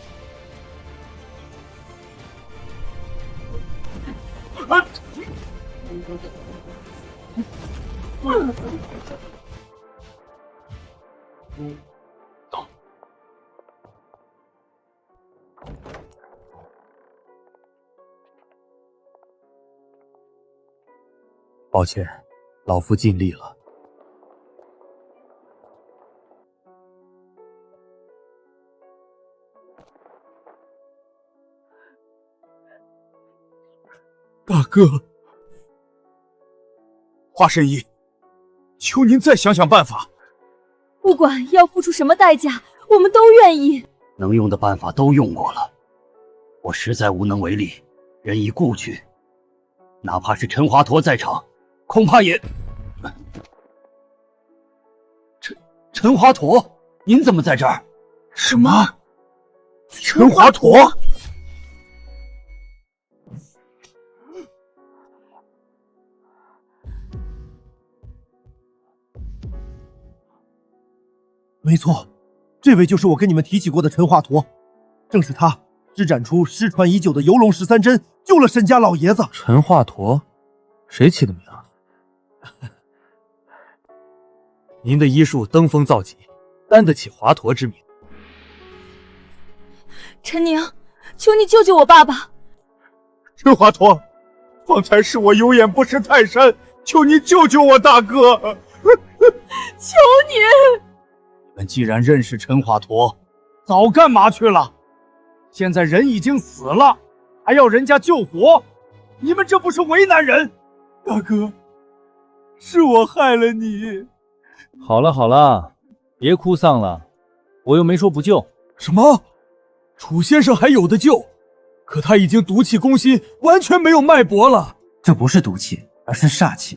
抱歉，老夫尽力了。大哥，华神医，求您再想想办法。不管要付出什么代价，我们都愿意。能用的办法都用过了，我实在无能为力，人已故去。哪怕是陈华佗在场，恐怕也……陈华佗，您怎么在这儿？什么？陈华佗？没错，这位就是我跟你们提起过的陈华佗，正是他施展出失传已久的游龙13针，救了沈家老爷子。陈华佗，谁起的名啊？您的医术登峰造极，担得起华佗之名。陈宁，求你救救我爸爸！陈华佗，方才是我有眼不识泰山，求你救救我大哥！求你！你们既然认识陈华佗，早干嘛去了？现在人已经死了，还要人家救活，你们这不是为难人？大哥，是我害了你。好了好了，别哭丧了，我又没说不救。什么？楚先生还有的救，可他已经毒气攻心，完全没有脉搏了。这不是毒气，而是煞气。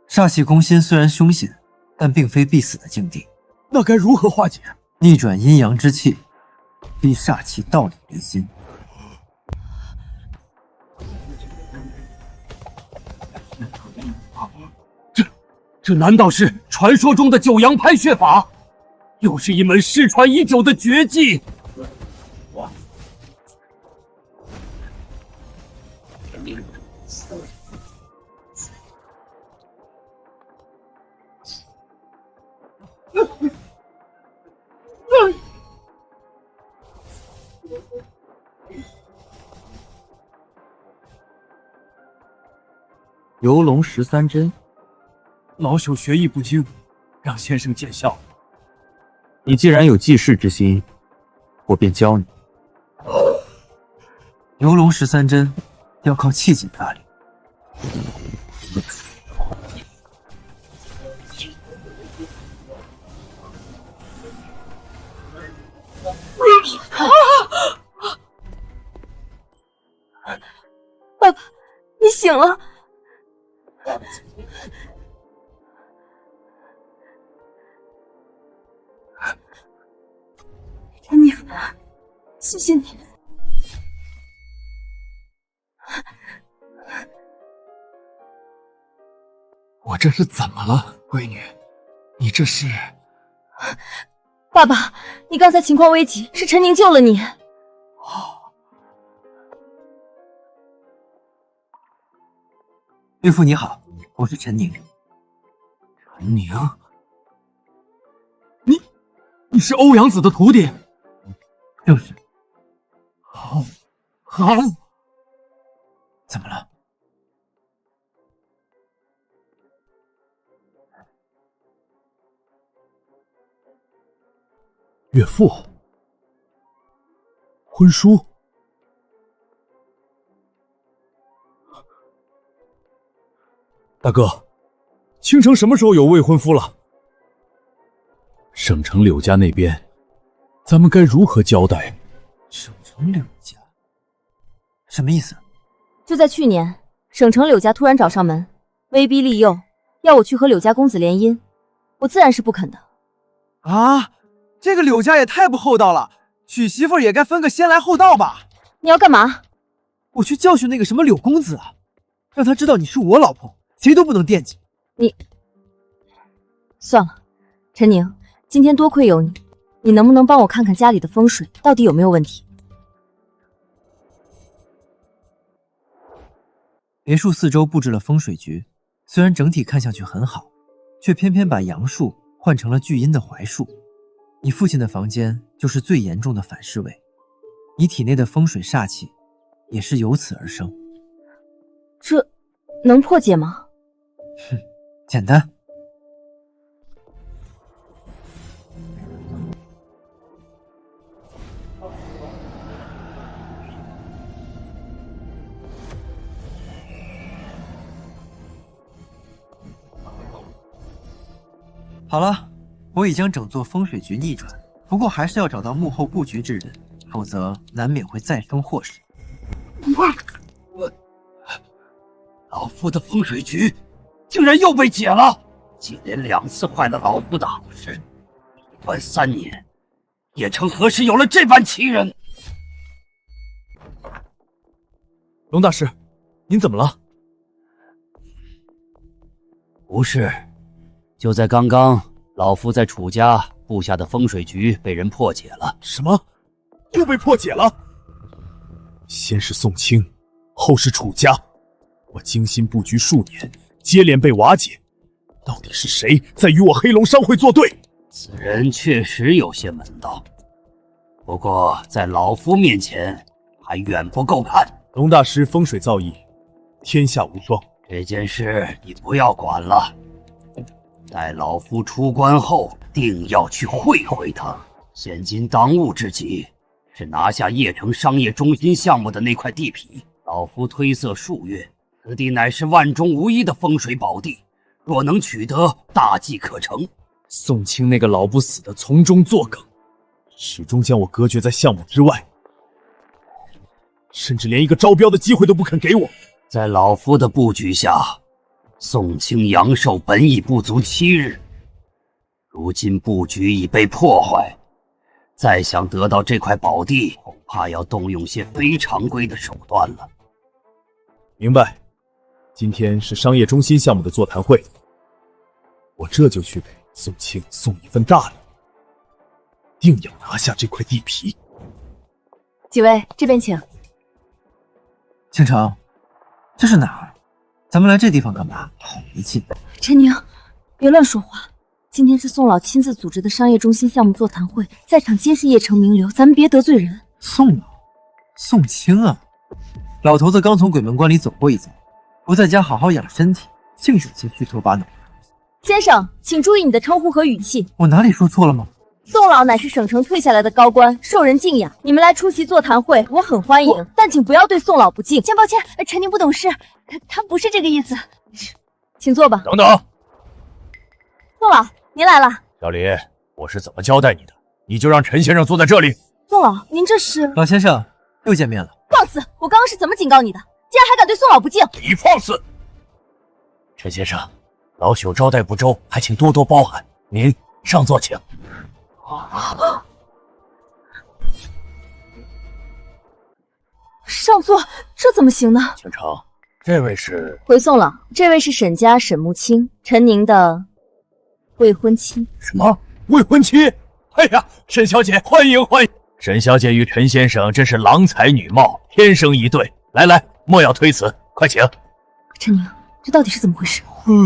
煞气攻心虽然凶险，但并非必死的境地。那该如何化解？逆转阴阳之气，逼煞气到你离心。这难道是传说中的九阳拍血法？又是一门失传已久的绝技。游龙13针，老朽学艺不精，让先生见笑。你既然有济世之心，我便教你。游龙13针要靠气劲发力。爸爸，你醒了。陈宁，谢谢你。我这是怎么了，闺女？你这是……爸爸，你刚才情况危急，是陈宁救了你。岳父你好，我是陈宁。陈宁，你是欧阳子的徒弟？就是。好，怎么了？岳父，婚书。大哥，倾城什么时候有未婚夫了？省城柳家那边，咱们该如何交代？省城柳家，什么意思？就在去年，省城柳家突然找上门，威逼利诱，要我去和柳家公子联姻，我自然是不肯的。啊，这个柳家也太不厚道了，娶媳妇也该分个先来后到吧？你要干嘛？我去教训那个什么柳公子啊，让他知道你是我老婆，谁都不能惦记。你算了，陈宁，今天多亏有你，你能不能帮我看看家里的风水到底有没有问题？别墅四周布置了风水局，虽然整体看上去很好，却偏偏把杨树换成了巨阴的槐树。你父亲的房间就是最严重的反噬位，你体内的风水煞气也是由此而生。这能破解吗？哼，简单。好了，我已将整座风水局逆转，不过还是要找到幕后布局之人，否则难免会再生祸事。老夫的风水局竟然又被解了，接连2次坏了老夫的好事，闭关3年，也成何时有了这般奇人？龙大师，您怎么了？不是，就在刚刚，老夫在楚家布下的风水局被人破解了。什么？又被破解了？先是宋清，后是楚家，我精心布局数年，接连被瓦解。到底是谁在与我黑龙商会作对？此人确实有些门道，不过在老夫面前还远不够看。龙大师风水造诣，天下无双。这件事你不要管了，待老夫出关后，定要去会会他。现今当务之急是拿下邺城商业中心项目的那块地皮。老夫推测数月，此地乃是万中无一的风水宝地，若能取得，大计可成。宋清那个老不死的从中作梗，始终将我隔绝在项目之外，甚至连一个招标的机会都不肯给我。在老夫的布局下，宋清阳寿本已不足7日，如今布局已被破坏，再想得到这块宝地，恐怕要动用些非常规的手段了。明白。今天是商业中心项目的座谈会，我这就去给宋清送一份大礼，定要拿下这块地皮。几位这边请。倾城，这是哪儿？咱们来这地方干嘛？好没劲！陈宁，别乱说话。今天是宋老亲自组织的商业中心项目座谈会，在场皆是邺城名流，咱们别得罪人。宋老，宋清啊，老头子刚从鬼门关里走过一遭，不在家好好养身体，净整些虚头巴脑。先生，请注意你的称呼和语气。我哪里说错了吗？宋老乃是省城退下来的高官，受人敬仰。你们来出席座谈会，我很欢迎，但请不要对宋老不敬。先抱歉，陈宁不懂事，他不是这个意思。请坐吧。等等，宋老，您来了。小林，我是怎么交代你的？你就让陈先生坐在这里。宋老，您这是……老先生，又见面了。放肆！我刚刚是怎么警告你的？竟然还敢对宋老不敬！你放肆！陈先生，老朽招待不周，还请多多包涵。您上座请。上座，这怎么行呢？倾城，这位是……回宋老，这位是沈家沈慕清，陈宁的未婚妻。什么？未婚妻？哎呀，沈小姐，欢迎欢迎！沈小姐与陈先生真是郎才女貌，天生一对。来来，莫要推辞，快请。陈宁，这到底是怎么回事？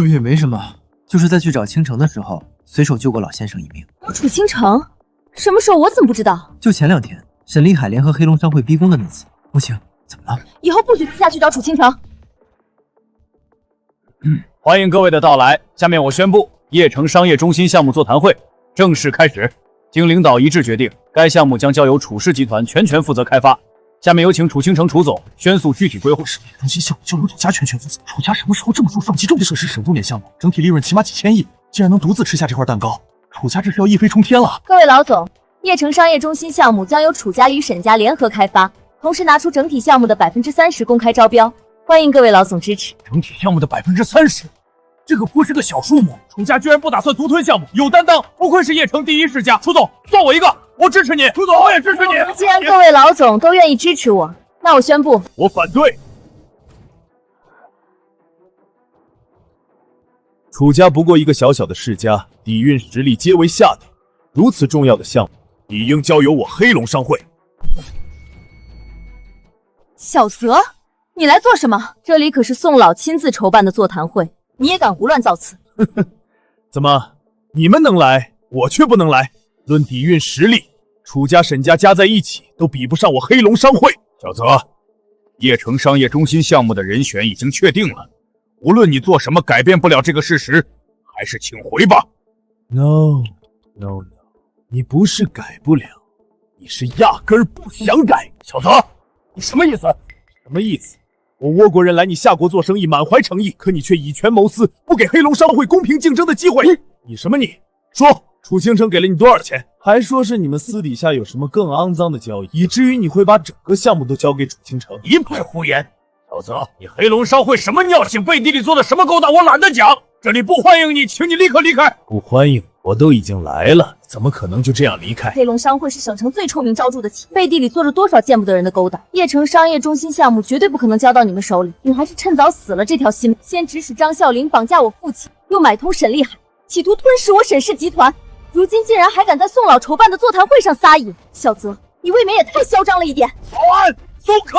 也没什么，就是在去找倾城的时候，随手救过老先生一命。楚倾城？什么时候？我怎么不知道？就前2天，沈立海联合黑龙商会逼宫的那次。母亲，怎么了？以后不许私下去找楚倾城。欢迎各位的到来，下面我宣布，邺城商业中心项目座谈会正式开始。经领导一致决定，该项目将交由楚氏集团全权负责开发。下面有请楚倾城楚总宣诉具体规划。商业中心项目就由楚家全权负责，楚家什么时候这么注重集中设施省重点项目，整体利润起码几千亿，竟然能独自吃下这块蛋糕，楚家这是要一飞冲天了。各位老总，邺城商业中心项目将由楚家与沈家联合开发，同时拿出整体项目的30%公开招标，欢迎各位老总支持。整体项目的30%，这个不是个小数目。楚家居然不打算独吞项目，有担当，不愧是邺城第一世家。楚总，算我一个，我支持你。楚总，我也支持你。既然各位老总都愿意支持我，那我宣布，我反对。楚家不过一个小小的世家，底蕴实力皆为下等，如此重要的项目，理应交由我黑龙商会。小泽，你来做什么？这里可是宋老亲自筹办的座谈会，你也敢胡乱造次？怎么，你们能来，我却不能来？论底蕴实力，楚家、沈家加在一起都比不上我黑龙商会。小泽，邺城商业中心项目的人选已经确定了，无论你做什么，改变不了这个事实，还是请回吧。No， 你不是改不了，你是压根儿不想改。小泽，你什么意思？什么意思？我倭国人来你夏国做生意，满怀诚意，可你却以权谋私，不给黑龙商会公平竞争的机会。你什么你？说，楚倾城给了你多少钱？还说是你们私底下有什么更肮脏的交易，以至于你会把整个项目都交给楚倾城？一派胡言！小泽，你黑龙商会什么尿性，背地里做的什么勾当，我懒得讲。这里不欢迎你，请你立刻离开。不欢迎，我都已经来了，怎么可能就这样离开？黑龙商会是省城最臭名昭著的企业，背地里做着多少见不得人的勾当。邺城商业中心项目绝对不可能交到你们手里，你还是趁早死了这条心。先指使张啸林绑架我父亲，又买通沈厉海，企图吞噬我沈氏集团，如今竟然还敢在宋老筹办的座谈会上撒野，小泽，你未免也太嚣张了一点！保安，松口！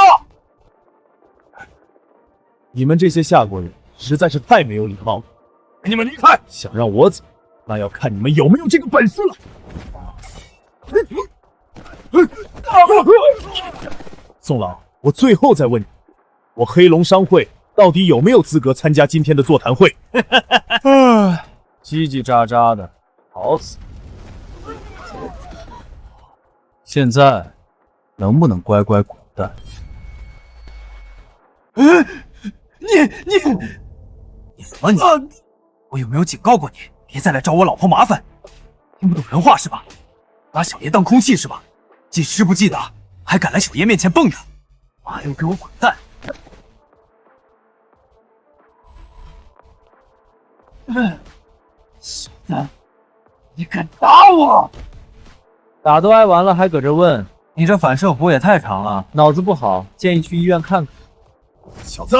你们这些夏国人实在是太没有礼貌了！你们离开！想让我走，那要看你们有没有这个本事了。宋老，我最后再问你，我黑龙商会到底有没有资格参加今天的座谈会？叽叽喳喳的，好死！现在能不能乖乖滚蛋？你什么你？我有没有警告过你，别再来找我老婆麻烦？听不懂人话是吧？拿小爷当空气是吧？记师不记得，还敢来小爷面前蹦跶？妈又给我滚蛋！小子，你敢打我？打都挨完了，还搁这问？你这反射弧也太长了，脑子不好，建议去医院看看。小子，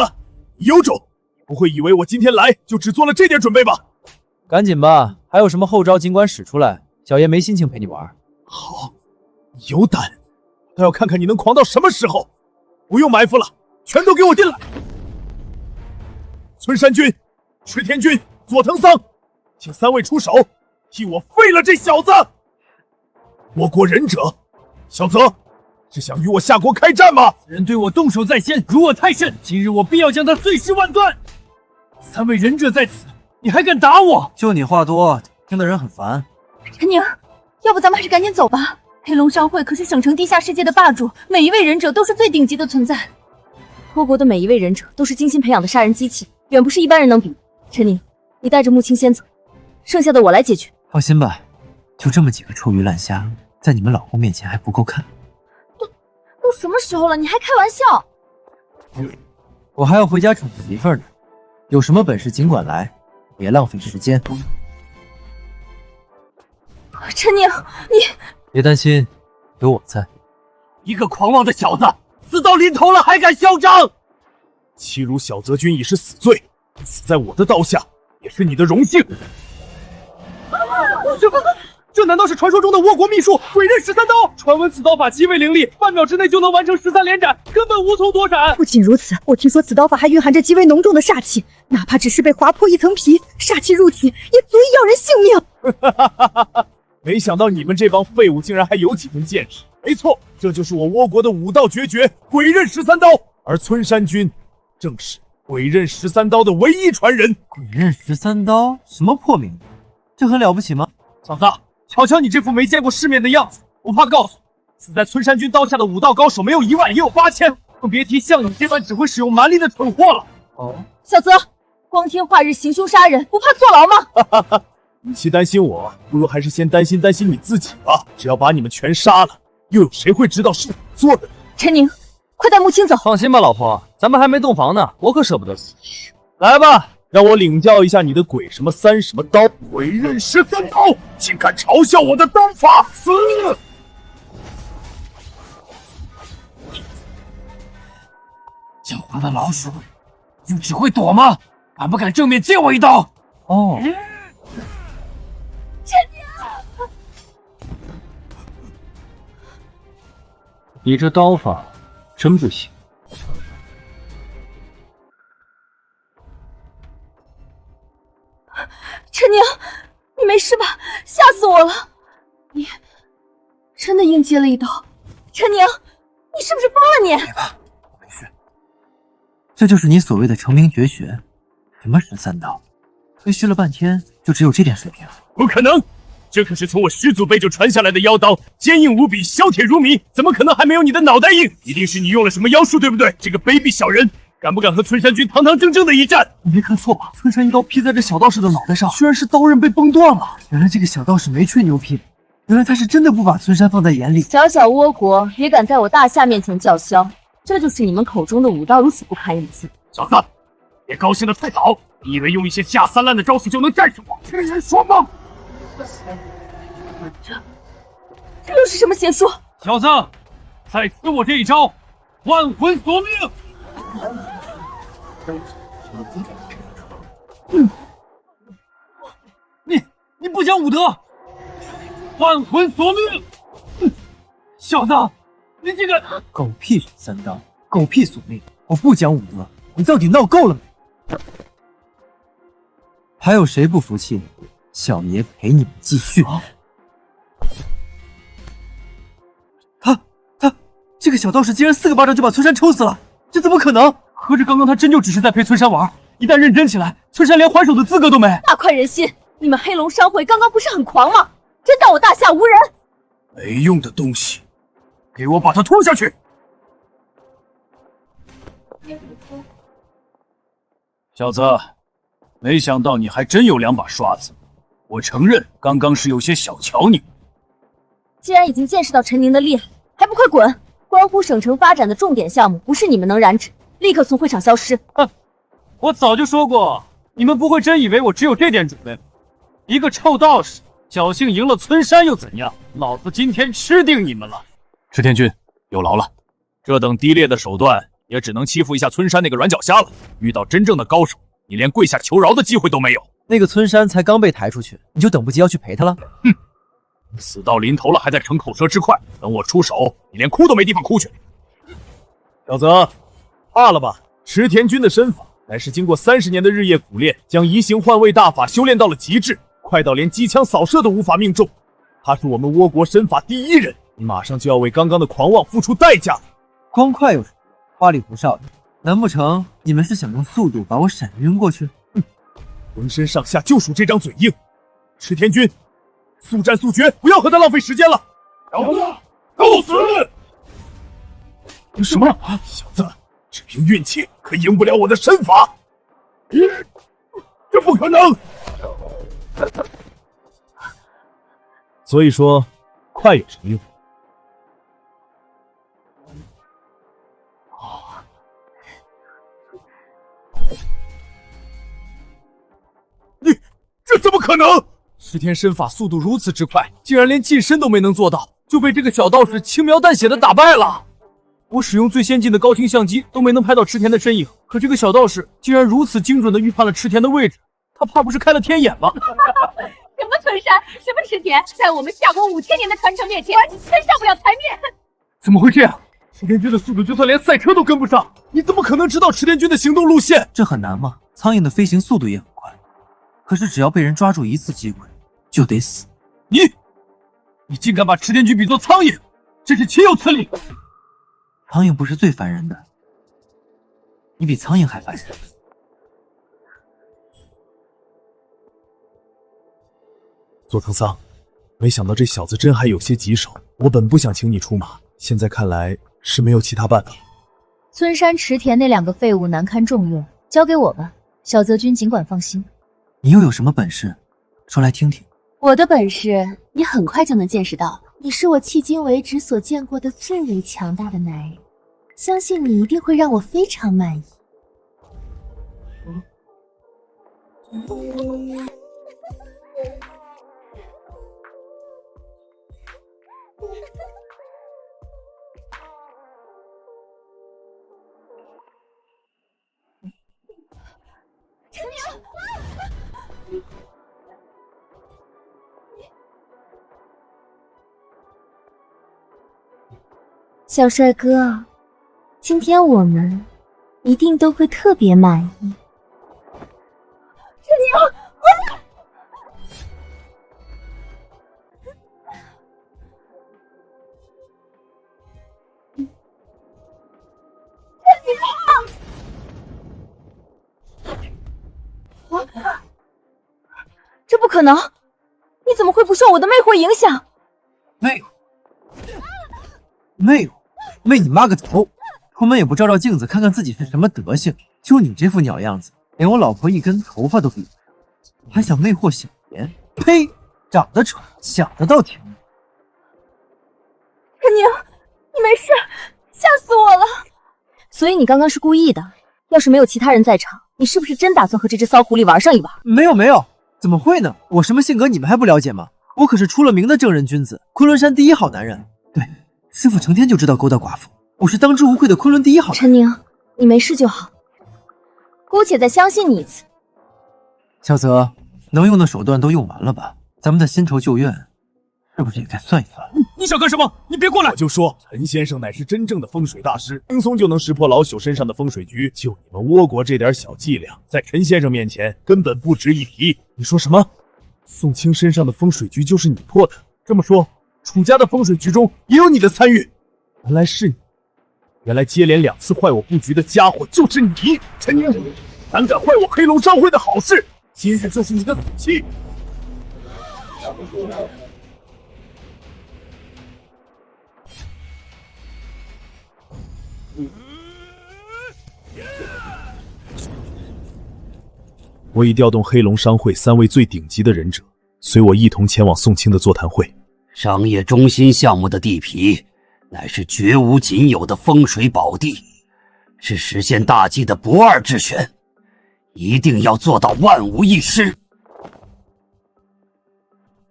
你有种！不会以为我今天来就只做了这点准备吧？赶紧吧，还有什么后招尽管使出来，小爷没心情陪你玩。好，你有胆，倒要看看你能狂到什么时候！不用埋伏了，全都给我进来！村山君、池田君、佐藤桑，请3位出手，替我废了这小子！倭国忍者，小泽，是想与我夏国开战吗？人对我动手在先，辱我太甚，今日我必要将他碎尸万段！3位忍者在此，你还敢打我？就你话多，听的人很烦。陈宁，要不咱们还是赶紧走吧。黑龙商会可是省城地下世界的霸主，每一位忍者都是最顶级的存在。倭国的每一位忍者都是精心培养的杀人机器，远不是一般人能比。陈宁，你带着木青先走，剩下的我来解决。放心吧，就这么几个臭鱼烂虾，在你们老公面前还不够看。都什么时候了，你还开玩笑？我还要回家宠媳妇儿呢，有什么本事尽管来，别浪费时间。陈宁，你别担心，有我在。一个狂妄的小子，死到临头了还敢嚣张！欺辱小泽君已是死罪，死在我的刀下也是你的荣幸。这难道是传说中的倭国秘术鬼刃13刀？传闻此刀法极为凌厉，半秒之内就能完成13连斩，根本无从躲闪。不仅如此，我听说此刀法还蕴含着极为浓重的煞气，哪怕只是被划破一层皮，煞气入体也足以要人性命。没想到你们这帮废物竟然还有几分见识。没错，这就是我倭国的武道绝学鬼刃13刀，而村山君正是鬼刃13刀的唯一传人。鬼刃13刀，什么破名字？这很了不起吗？小子，瞧瞧你这副没见过世面的样子，不怕告诉你，死在村山君刀下的武道高手没有1万也有8000，更别提像你这般只会使用蛮力的蠢货了。哦，小泽，光天化日行凶杀人，不怕坐牢吗？与其担心我，不如还是先担心你自己吧。只要把你们全杀了，又有谁会知道是我做的？陈宁，快带木青走。放心吧，老婆，咱们还没洞房呢，我可舍不得死。来吧，让我领教一下你的鬼什么3什么刀，鬼刃13刀，竟敢嘲笑我的刀法，死！狡猾的老鼠，就只会躲吗？敢不敢正面接我一刀？哦，陈宁，你这刀法真不行。陈宁，你没事吧？吓死我了！你真的硬接了一刀。陈宁，你是不是疯了你？别怕，我没事。这就是你所谓的成名绝学，什么13刀？吹嘘了半天，就只有这点水平？不可能，这可是从我始祖辈就传下来的妖刀，坚硬无比，削铁如泥，怎么可能还没有你的脑袋硬？一定是你用了什么妖术，对不对？这个卑鄙小人，敢不敢和村山君堂堂正正的一战？你没看错吧？村山一刀劈在这小道士的脑袋上，居然是刀刃被崩断了。原来这个小道士没吹牛屁，原来他是真的不把村山放在眼里。小小倭国也敢在我大夏面前叫嚣，这就是你们口中的武道如此不堪一击。小子，别高兴得太早，你以为用一些下三滥的招数就能战胜我？听人说梦！这又是什么邪术？小子，再吃我这一招，万魂索命！你不讲武德，还魂索命！小子，你这个狗屁沈三刀，狗屁索命！我不讲武德，你到底闹够了没？还有谁不服气？小爷陪你们继续。他，这个小道士竟然4个巴掌就把村山抽死了，这怎么可能？合着刚刚他真就只是在陪村山玩，一旦认真起来，村山连还手的资格都没。大快人心！你们黑龙商会刚刚不是很狂吗？真当我大夏无人？没用的东西，给我把他拖下去！小子，没想到你还真有2把刷子。我承认，刚刚是有些小瞧你。既然已经见识到陈宁的厉害，还不快滚！关乎省城发展的重点项目，不是你们能染指，立刻从会场消失。我早就说过，你们不会真以为我只有这点准备吧？一个臭道士，侥幸赢了村山又怎样？老子今天吃定你们了！池天君，有劳了。这等低劣的手段，也只能欺负一下村山那个软脚虾了。遇到真正的高手，你连跪下求饶的机会都没有。那个村山才刚被抬出去，你就等不及要去陪他了？哼！死到临头了，还在逞口舌之快。等我出手，你连哭都没地方哭去。小泽，怕了吧？池田君的身法乃是经过30年的日夜苦练，将移形换位大法修炼到了极致，快到连机枪扫射都无法命中。他是我们倭国身法第1人，你马上就要为刚刚的狂妄付出代价。光快有什么？花里胡哨的，难不成你们是想用速度把我闪晕过去？浑身上下就属这张嘴硬。池田君，速战速决，不要和他浪费时间了。够死！什么？小子，只凭运气可赢不了我的身法？这不可能！所以说，快有什么用？这怎么可能？石天身法速度如此之快，竟然连近身都没能做到，就被这个小道士轻描淡写的打败了。我使用最先进的高清相机都没能拍到池田的身影，可这个小道士竟然如此精准的预判了池田的位置，他怕不是开了天眼吧？什么村山，什么池田，在我们夏国5000年的传承面前，真上不了台面。怎么会这样？池田君的速度就算连赛车都跟不上，你怎么可能知道池田君的行动路线？这很难吗？苍蝇的飞行速度也很快，可是只要被人抓住1次机会，就得死。你竟敢把池田君比作苍蝇，真是岂有此理！苍蝇不是最烦人的，你比苍蝇还烦人。佐藤桑，没想到这小子真还有些棘手。我本不想请你出马，现在看来是没有其他办法。村山池田那2个废物难堪重用，交给我吧，小泽君尽管放心。你又有什么本事？说来听听。我的本事，你很快就能见识到。你是我迄今为止所见过的最为强大的男人，相信你一定会让我非常满意。陈明，小帅哥，今天我们一定都会特别满意。陈明，这不可能！你怎么会不受我的魅惑影响？魅惑，魅你妈个头！出门也不照照镜子，看看自己是什么德行。就你这副鸟样子，连我老婆一根头发都比不上，还想魅惑小爷？呸！长得丑，想得倒挺美。陈宁，你没事？吓死我了！所以你刚刚是故意的？要是没有其他人在场，你是不是真打算和这只骚狐狸玩上一把？没有，怎么会呢？我什么性格你们还不了解吗？我可是出了名的正人君子，昆仑山第1好男人。对，师傅成天就知道勾搭寡妇，我是当之无愧的昆仑第1好男人。陈宁，你没事就好，姑且再相信你一次。小泽，能用的手段都用完了吧？咱们的新仇旧怨，是不是也该算一算？你想干什么？你别过来！我就说，陈先生乃是真正的风水大师，轻松就能识破老朽身上的风水局。就你们倭国这点小伎俩，在陈先生面前根本不值一提。你说什么？宋清身上的风水局就是你破的？这么说，楚家的风水局中也有你的参与？原来是你！原来接连2次坏我布局的家伙就是你，陈宁！胆敢坏我黑龙商会的好事，今日就是你的死期！我已调动黑龙商会3位最顶级的忍者，随我一同前往宋清的座谈会。商业中心项目的地皮，乃是绝无仅有的风水宝地，是实现大计的不二之选，一定要做到万无一失。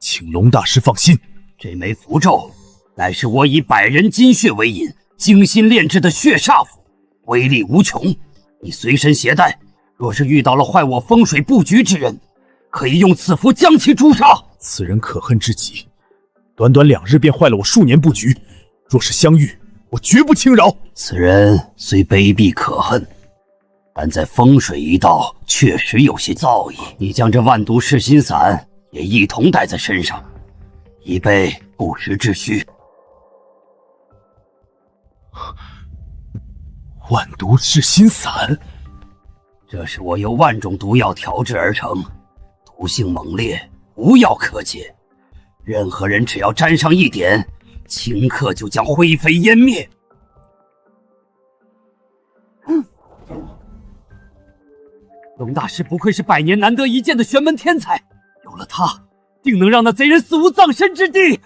请龙大师放心，这枚符咒乃是我以100人金血为引，精心炼制的血煞符，威力无穷。你随身携带，若是遇到了坏我风水布局之人，可以用此符将其诛杀。此人可恨之极，短短2日便坏了我数年布局，若是相遇，我绝不轻饶。此人虽卑鄙可恨，但在风水一道确实有些造诣。你将这万毒噬心散也一同带在身上，以备不时之需。万毒噬心散，这是我由万种毒药调制而成，毒性猛烈，无药可解。任何人只要沾上一点，顷刻就将灰飞烟灭。龙大师不愧是100年难得一见的玄门天才，有了他，定能让那贼人死无葬身之地。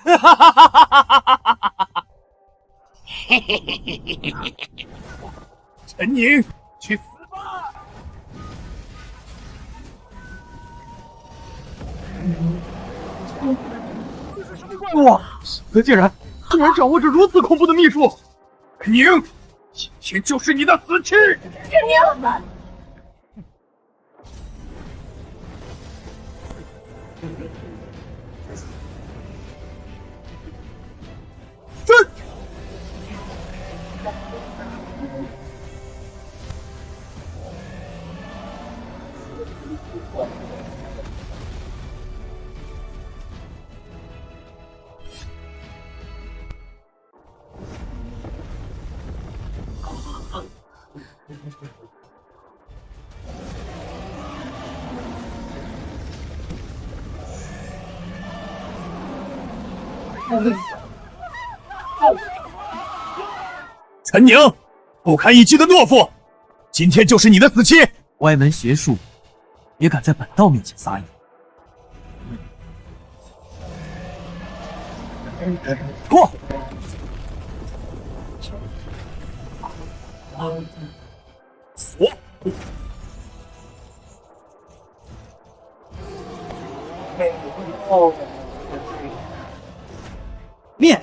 陈宁，去死吧！这是什么怪物？他竟然掌握着如此恐怖的秘术！陈宁，今天就是你的死期！陈宁！陈宁，不堪一击的懦夫，今天就是你的死期！歪门邪术，也敢在本道面前撒野！破！锁！灭！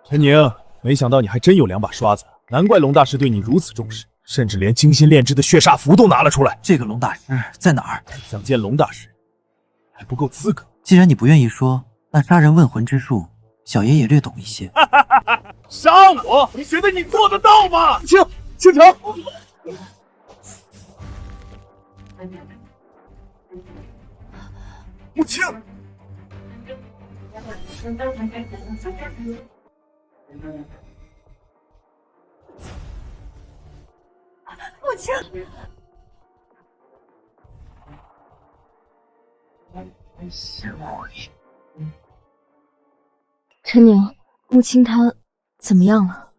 陈宁，没想到你还真有2把刷子，难怪龙大师对你如此重视，甚至连精心炼制的血煞符都拿了出来。这个龙大师在哪儿？想见龙大师，还不够资格。既然你不愿意说，那杀人问魂之术，小爷也略懂一些。杀我？你觉得你做得到吗？清城。母亲，母亲，陈宁，母亲她怎么样了？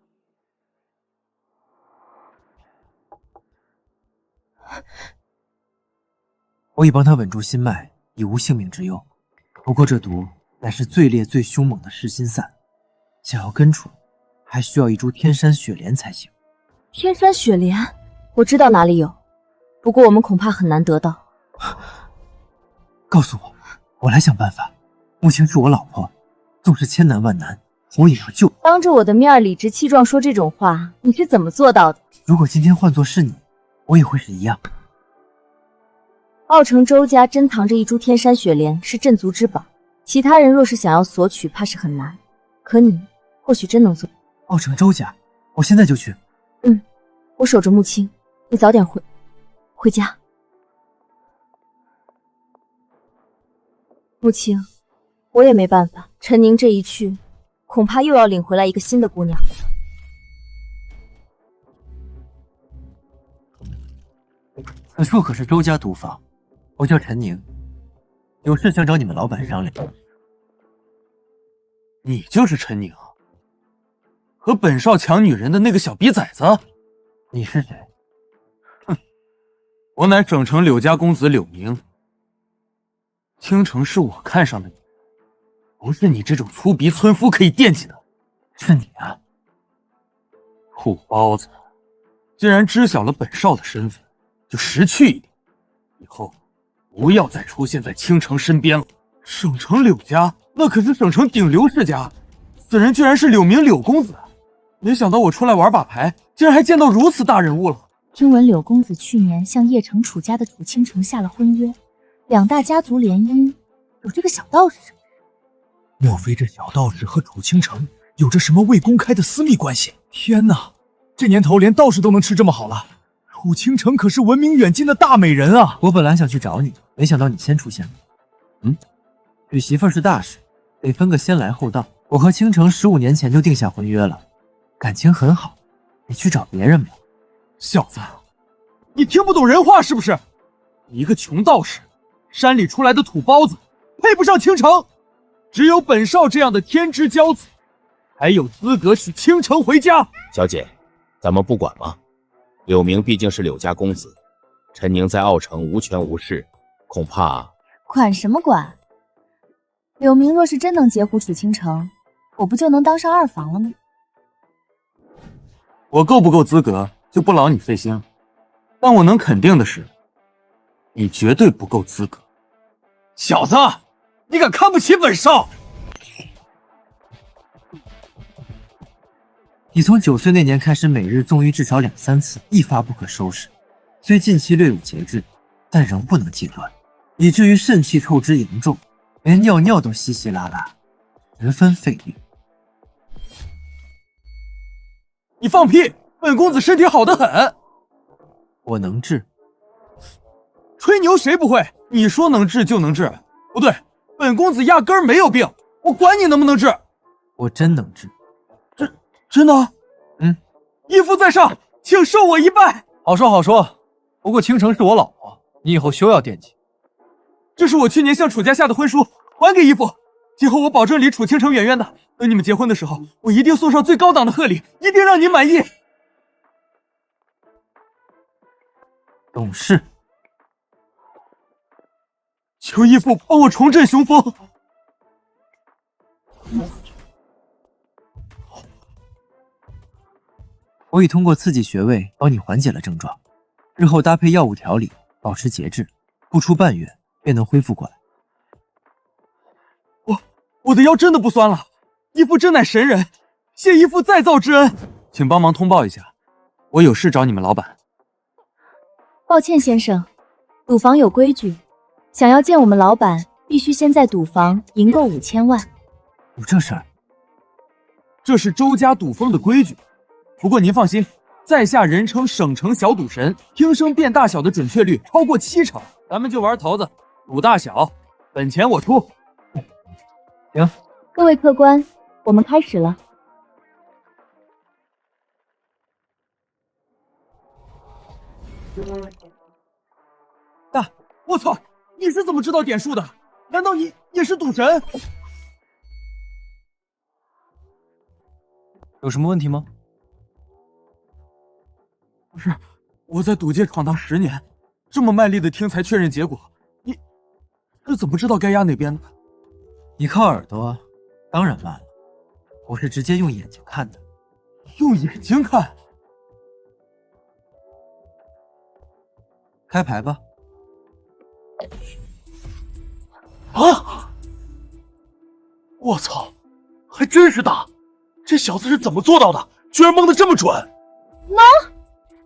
我已帮他稳住心脉，已无性命之忧。不过这毒乃是最烈最凶猛的噬心散，想要根除，还需要一株天山雪莲才行。天山雪莲，我知道哪里有，不过我们恐怕很难得到。告诉我，我来想办法。母亲是我老婆，纵是千难万难，我也要救。当着我的面理直气壮说这种话，你是怎么做到的？如果今天换作是你，我也会是一样。奥城周家珍藏着一株天山雪莲，是镇族之宝，其他人若是想要索取，怕是很难。可你或许真能做。奥城周家，我现在就去。我守着穆青，你早点回家。穆青，我也没办法，陈宁这一去，恐怕又要领回来一个新的姑娘。此处可是周家赌坊，我叫陈宁，有事想找你们老板商量。你就是陈宁，和本少抢女人的那个小逼崽子？你是谁？哼，我乃省城柳家公子柳明。倾城是我看上的你，不是你这种粗鄙村夫可以惦记的。是你啊，土包子！既然知晓了本少的身份，就识趣一点，以后不要再出现在倾城身边了。省城柳家那可是省城顶流世家，此人居然是柳明柳公子。没想到我出来玩把牌，竟然还见到如此大人物了。听闻柳公子去年向邺城楚家的楚倾城下了婚约，两大家族联姻，有这个小道士什么人？莫非这小道士和楚倾城有着什么未公开的私密关系？天哪，这年头连道士都能吃这么好了，楚倾城可是闻名远近的大美人啊！我本来想去找你，没想到你先出现了。娶媳妇儿是大事，得分个先来后到。我和倾城15年前就定下婚约了，感情很好，你去找别人吧。小子，你听不懂人话是不是？你一个穷道士，山里出来的土包子，配不上倾城。只有本少这样的天之骄子，才有资格娶倾城回家。小姐，咱们不管吗？柳明毕竟是柳家公子，陈宁在奥城无权无势，恐怕……管什么管？柳明若是真能截胡楚倾城，我不就能当上二房了吗？我够不够资格，就不劳你费心了。但我能肯定的是，你绝对不够资格。小子，你敢看不起本少？你从9岁那年开始，每日纵欲至少2、3次，一发不可收拾。虽近期略有节制，但仍不能戒断，以至于肾气透支严重，连尿尿都稀稀拉拉，十分费力。你放屁！本公子身体好得很。我能治。吹牛谁不会？你说能治就能治？不对，本公子压根儿没有病，我管你能不能治。我真能治。真的？义父在上，请受我一拜。好说好说，不过倾城是我老婆，你以后休要惦记。这是我去年向楚家下的婚书，还给义父。今后我保证离楚倾城远远的。等你们结婚的时候，我一定送上最高档的贺礼，一定让你满意。懂事。求义父帮我重振雄风。我已通过刺激穴位帮你缓解了症状，日后搭配药物调理，保持节制，不出半月便能恢复过来。我的腰真的不酸了，义父真乃神人，谢义父再造之恩。请帮忙通报一下，我有事找你们老板。抱歉先生，赌房有规矩，想要见我们老板，必须先在赌房赢够5000万。有这事儿？这是周家赌风的规矩。不过您放心，在下人称省城小赌神，听声辨大小的准确率超过70%。咱们就玩骰子，赌大小，本钱我出。行，各位客官，我们开始了。我操！你是怎么知道点数的？难道你也是赌神？有什么问题吗？不是，我在赌界闯荡10年，这么卖力的听才确认结果，你是怎么知道该压哪边的？你靠耳朵啊，当然慢了。我是直接用眼睛看的。用眼睛看？开牌吧。啊！我操，还真是大！这小子是怎么做到的？居然蒙得这么准！蒙？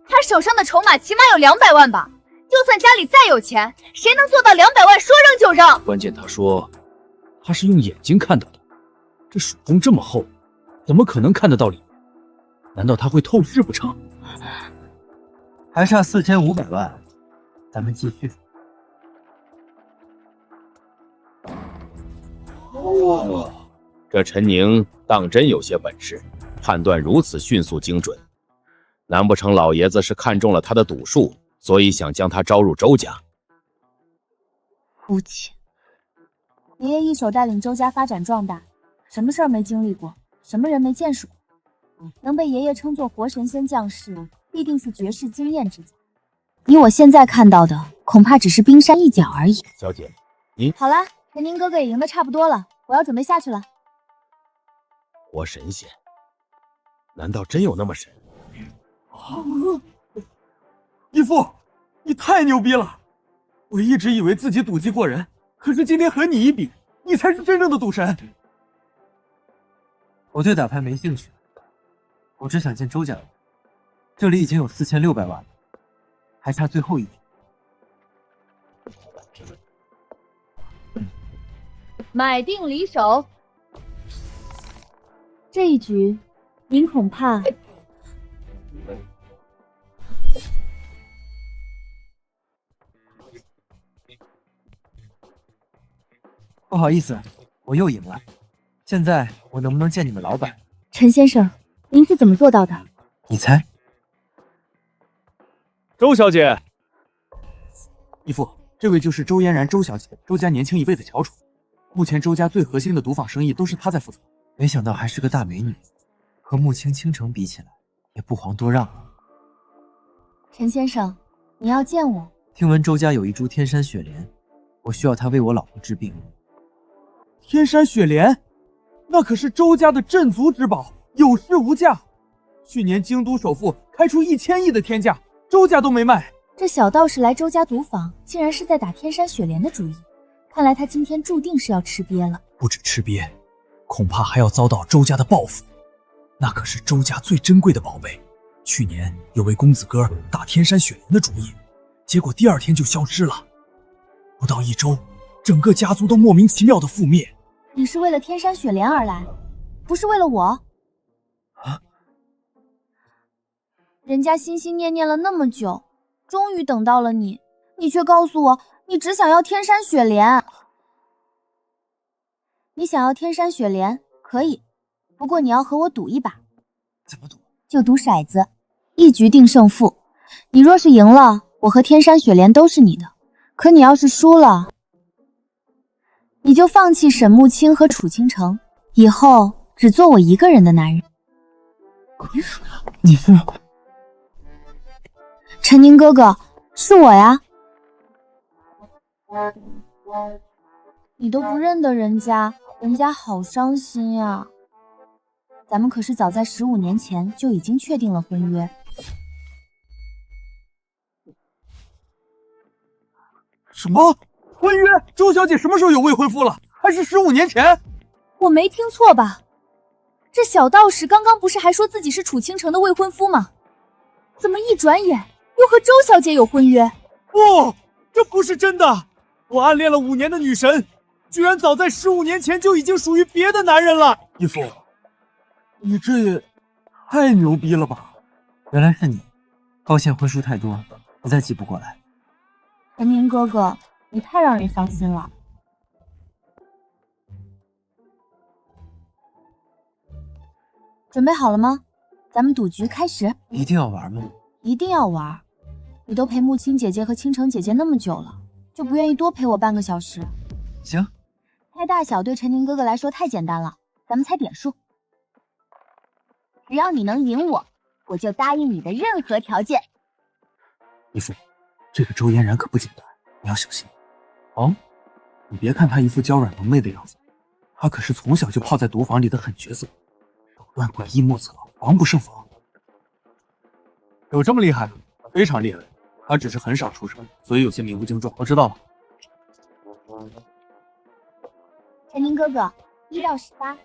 他手上的筹码起码有200万吧？就算家里再有钱，谁能做到200万说扔就扔？关键他说他是用眼睛看到的，这蜀中这么厚，怎么可能看得到里面？难道他会透视不成？还差4500万，咱们继续。这陈宁当真有些本事，判断如此迅速精准。难不成老爷子是看中了他的赌术，所以想将他招入周家？肤浅。爷爷一手带领周家发展壮大，什么事儿没经历过，什么人没见识过。能被爷爷称作活神仙降世，必定是绝世经验之家。以我现在看到的，恐怕只是冰山一角而已。小姐，你好了，陈宁哥哥也赢得差不多了，我要准备下去了。活神仙？难道真有那么神？义父，你太牛逼了！我一直以为自己赌技过人，可是今天和你一比，你才是真正的赌神。我对打牌没兴趣，我只想见周家人。这里已经有4600万了，还差最后一局。买定离手，这一局您恐怕……不好意思，我又赢了。现在我能不能见你们老板？陈先生，您是怎么做到的？你猜。周小姐，义父，这位就是周嫣然周小姐，周家年轻一辈的翘楚。目前周家最核心的赌坊生意都是她在负责。没想到还是个大美女，和穆青倾城比起来，也不遑多让。陈先生，你要见我？听闻周家有一株天山雪莲，我需要它为我老婆治病。天山雪莲，那可是周家的镇族之宝，有市无价。去年京都首富开出1000亿的天价，周家都没卖。这小道士来周家赌坊，竟然是在打天山雪莲的主意。看来他今天注定是要吃瘪了。不止吃瘪，恐怕还要遭到周家的报复。那可是周家最珍贵的宝贝。去年有位公子哥打天山雪莲的主意，结果第2天就消失了。不到1周，整个家族都莫名其妙的覆灭。你是为了天山雪莲而来，不是为了我？啊！人家心心念念了那么久，终于等到了你，你却告诉我你只想要天山雪莲。你想要天山雪莲可以，不过你要和我赌一把。怎么赌？就赌骰子，1局定胜负。你若是赢了，我和天山雪莲都是你的；可你要是输了，你就放弃沈慕清和楚倾城，以后只做我一个人的男人。你是？陈宁哥哥，是我呀。你都不认得人家，人家好伤心呀。咱们可是早在15年前就已经确定了婚约。什么婚约？周小姐什么时候有未婚夫了？还是15年前？我没听错吧？这小道士刚刚不是还说自己是楚倾城的未婚夫吗？怎么一转眼又和周小姐有婚约？不，这不是真的！我暗恋了5年的女神，居然早在15年前就已经属于别的男人了。义父，你这也太牛逼了吧！原来是你，高县婚书太多，实在记不过来。陈宁哥哥，你太让人伤心了。准备好了吗？咱们赌局开始。一定要玩吗？一定要玩。你都陪慕清姐姐和倾城姐姐那么久了，就不愿意多陪我半个小时？行。猜大小对陈宁哥哥来说太简单了，咱们猜点数。只要你能赢我，我就答应你的任何条件。义父，这个周嫣然可不简单，你要小心。哦，你别看她一副娇软萌媚的样子，她可是从小就泡在赌坊里的狠角色，手段诡异莫测，防不胜防。有这么厉害？非常厉害。她只是很少出声，所以有些名不经传。我知道了。陈宁哥哥，1到18。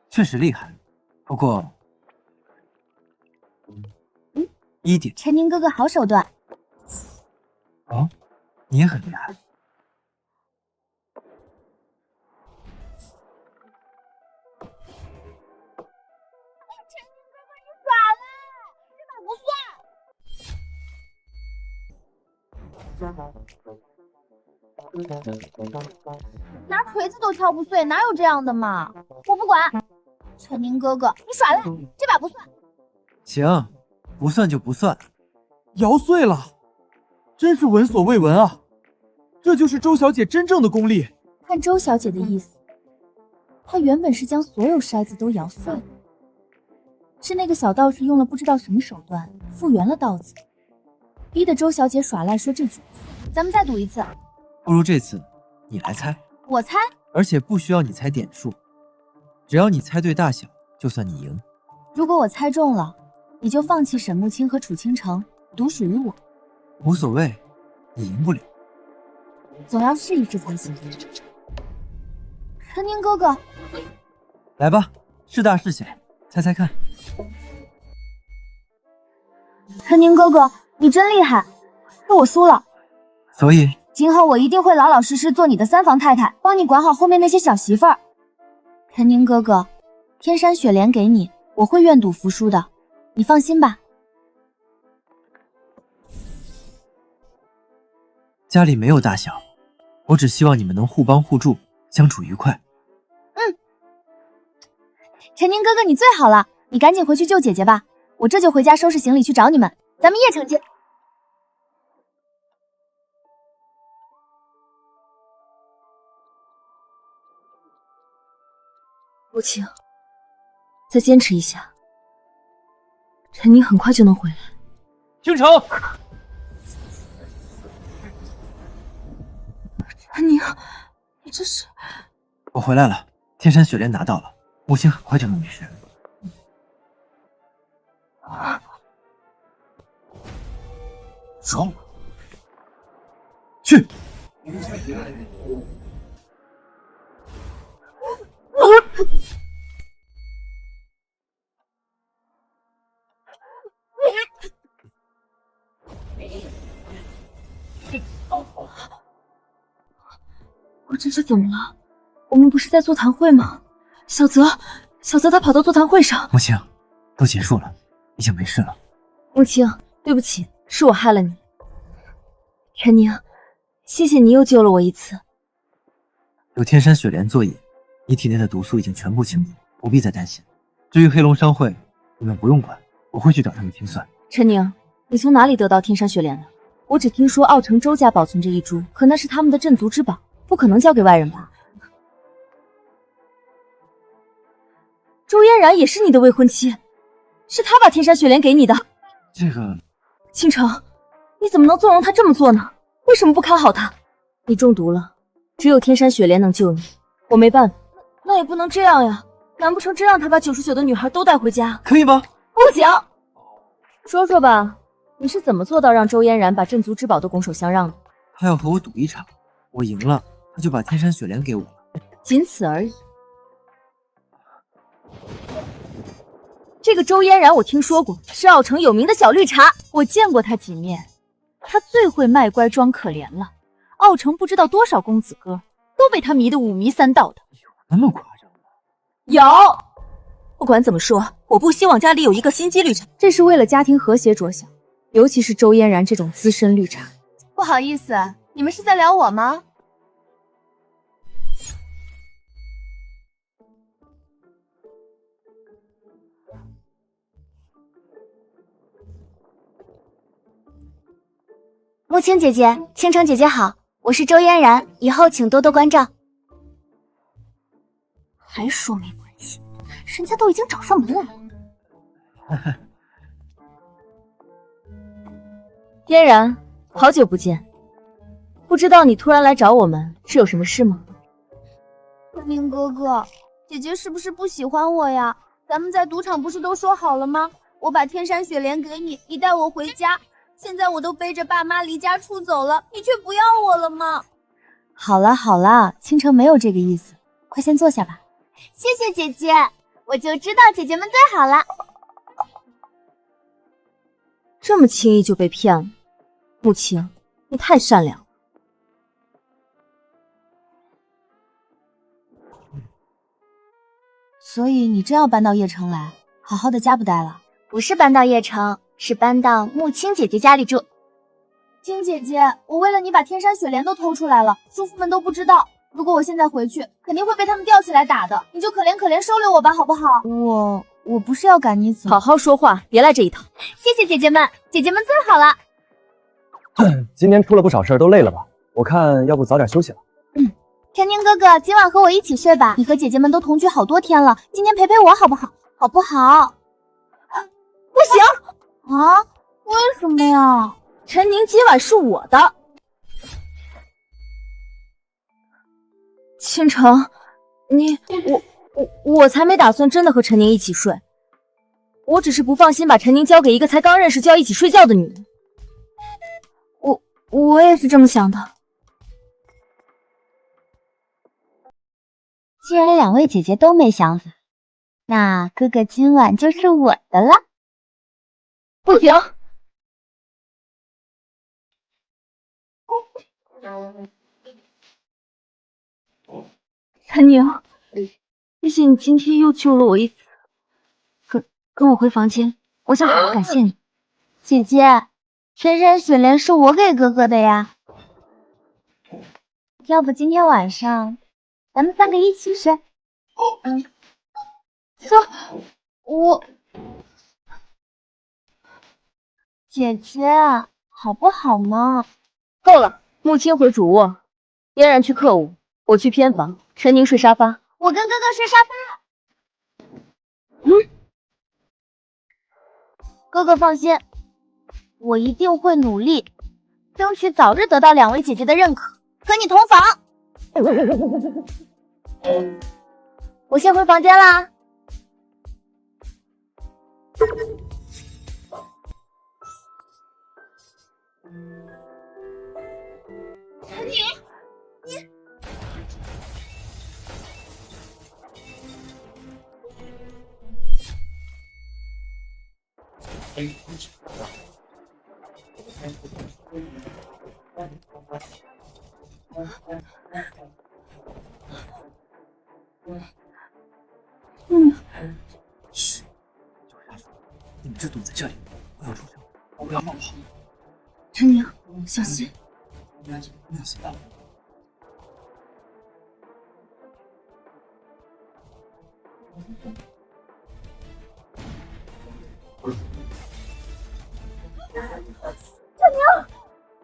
确实厉害，不过一点。陈宁哥哥好手段。哦，你也很厉害。拿锤子都敲不碎，哪有这样的嘛？我不管。陈宁哥哥，你耍赖，这把不算。行，不算就不算。摇碎了，真是闻所未闻啊！这就是周小姐真正的功力。看周小姐的意思，她原本是将所有筛子都摇碎了，是那个小道士用了不知道什么手段复原了刀子，逼得周小姐耍赖说这局。咱们再赌一次。不如这次你来猜。我猜？而且不需要你猜点数，只要你猜对大小，就算你赢。如果我猜中了，你就放弃沈慕清和楚清城，赌属于我。无所谓，你赢不了。总要试一试才行。陈宁哥哥，来吧，是大是小，猜猜看。陈宁哥哥，你真厉害，可我输了。所以今后我一定会老老实实做你的三房太太，帮你管好后面那些小媳妇儿。陈宁哥哥，天山雪莲给你，我会愿赌服输的，你放心吧。家里没有大小，我只希望你们能互帮互助，相处愉快。陈宁哥哥，你最好了，你赶紧回去救姐姐吧，我这就回家收拾行李去找你们，咱们邺城见。母亲，再坚持一下，陈宁很快就能回来。倾城，陈宁，你这是……我回来了，天山雪莲拿到了，母亲很快就能没事。走，去。我这是怎么了？我们不是在座谈会吗？小泽他跑到座谈会上。母亲，都结束了，已经没事了。母亲，对不起，是我害了你。陈宁，谢谢你又救了我一次。有天山雪莲作引，你体内的毒素已经全部清除，不必再担心。至于黑龙商会，你们不用管，我会去找他们清算。陈宁，你从哪里得到天山雪莲的？我只听说奥城周家保存着一株，可那是他们的镇族之宝，不可能交给外人吧？周嫣然也是你的未婚妻，是她把天山雪莲给你的。这个，倾城，你怎么能纵容她这么做呢？为什么不看好她？你中毒了，只有天山雪莲能救你，我没办法。那也不能这样呀，难不成真让她把99的女孩都带回家？可以吗？不行。说说吧，你是怎么做到让周嫣然把镇族之宝都拱手相让的？他要和我赌一场，我赢了，他就把天山雪莲给我了，仅此而已。这个周嫣然我听说过，是奥城有名的小绿茶，我见过她几面。她最会卖乖装可怜了，奥城不知道多少公子哥都被她迷得五迷三道的。有那么夸张吗？有。不管怎么说，我不希望家里有一个心机绿茶，这是为了家庭和谐着想，尤其是周嫣然这种资深绿茶。不好意思，你们是在聊我吗？慕清姐姐，倾城姐姐好，我是周嫣然，以后请多多关照。还说没关系，人家都已经找上门来了。嫣然，好久不见，不知道你突然来找我们是有什么事吗？陈明哥哥，姐姐是不是不喜欢我呀？咱们在赌场不是都说好了吗？我把天山雪莲给你，你带我回家。现在我都背着爸妈离家出走了，你却不要我了吗？好了好了，倾城没有这个意思，快先坐下吧。谢谢姐姐，我就知道姐姐们最好了。这么轻易就被骗了，穆青，你太善良了。所以你真要搬到邺城来，好好的家不待了？不是搬到邺城，是搬到穆青姐姐家里住。青姐姐，我为了你把天山雪莲都偷出来了，叔父们都不知道。如果我现在回去，肯定会被他们吊起来打的。你就可怜可怜收留我吧，好不好？我不是要赶你走，好好说话，别来这一套。谢谢姐姐们，姐姐们最好了。今天出了不少事儿，都累了吧？我看要不早点休息了。陈宁哥哥，今晚和我一起睡吧。你和姐姐们都同居好多天了，今天陪陪我好不好？好不好？不行啊？为什么呀？陈宁今晚是我的。倾城，我才没打算真的和陈宁一起睡，我只是不放心把陈宁交给一个才刚认识就要一起睡觉的女人。我也是这么想的。既然两位姐姐都没想法，那哥哥今晚就是我的了。不行。陈宁，谢谢你今天又救了我一次。跟我回房间，我想好好感谢你。姐姐，天山雪莲是我给哥哥的呀。要不今天晚上咱们三个一起睡？姐姐好不好嘛？够了，穆青回主卧，嫣然去客屋，我去偏房，陈宁睡沙发。我跟哥哥睡沙发。哥哥放心，我一定会努力，争取早日得到两位姐姐的认可，和你同房。我先回房间啦。陈宁，你。嘘，你们就躲在这里，不要出声，不要冒泡。陈宁，小心。陈宁，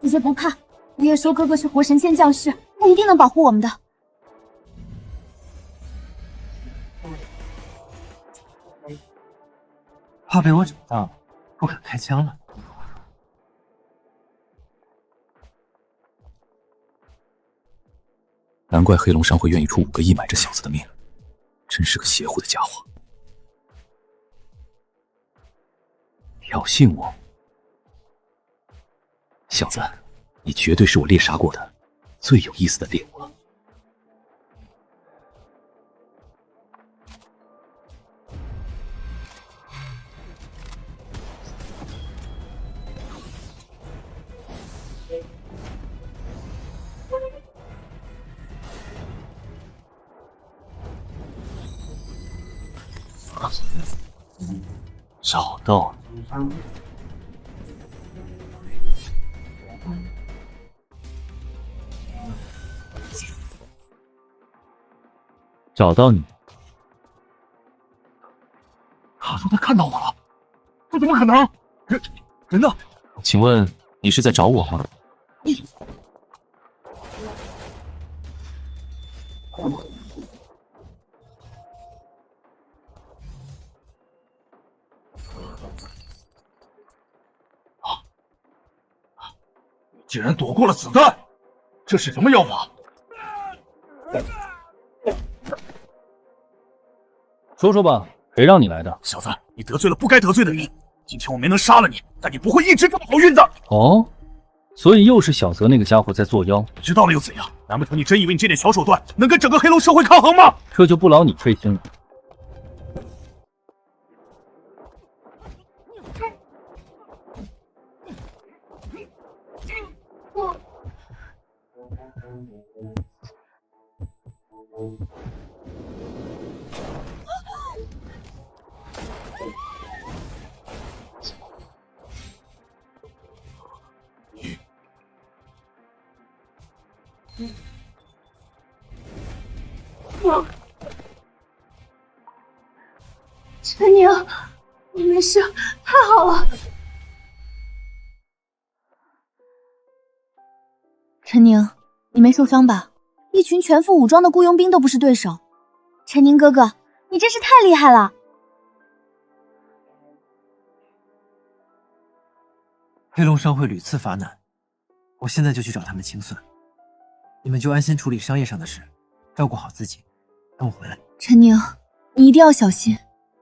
姐姐不怕，你也说哥哥是活神仙降世，他一定能保护我们的。怕被我找到，不肯开枪了。难怪黑龙山会愿意出5个亿买这小子的命，真是个邪乎的家伙。挑衅我，小子，你绝对是我猎杀过的最有意思的猎物了。找到你！找到你！他说他看到我了，这怎么可能？人呢？请问你是在找我吗？竟然躲过了子弹，这是什么妖法？说说吧，谁让你来的？小子，你得罪了不该得罪的人。今天我没能杀了你，但你不会一直这么好运的。哦，所以又是小泽那个家伙在作妖。知道了又怎样？难不成你真以为你这点小手段能跟整个黑龙社会抗衡吗？这就不劳你费心了。陈宁，我没事，太好了。陈宁，你没受伤吧？一群全副武装的雇佣兵都不是对手。陈宁哥哥，你真是太厉害了。黑龙商会屡次发难，我现在就去找他们清算。你们就安心处理商业上的事，照顾好自己。等我回来。陈宁，你一定要小心。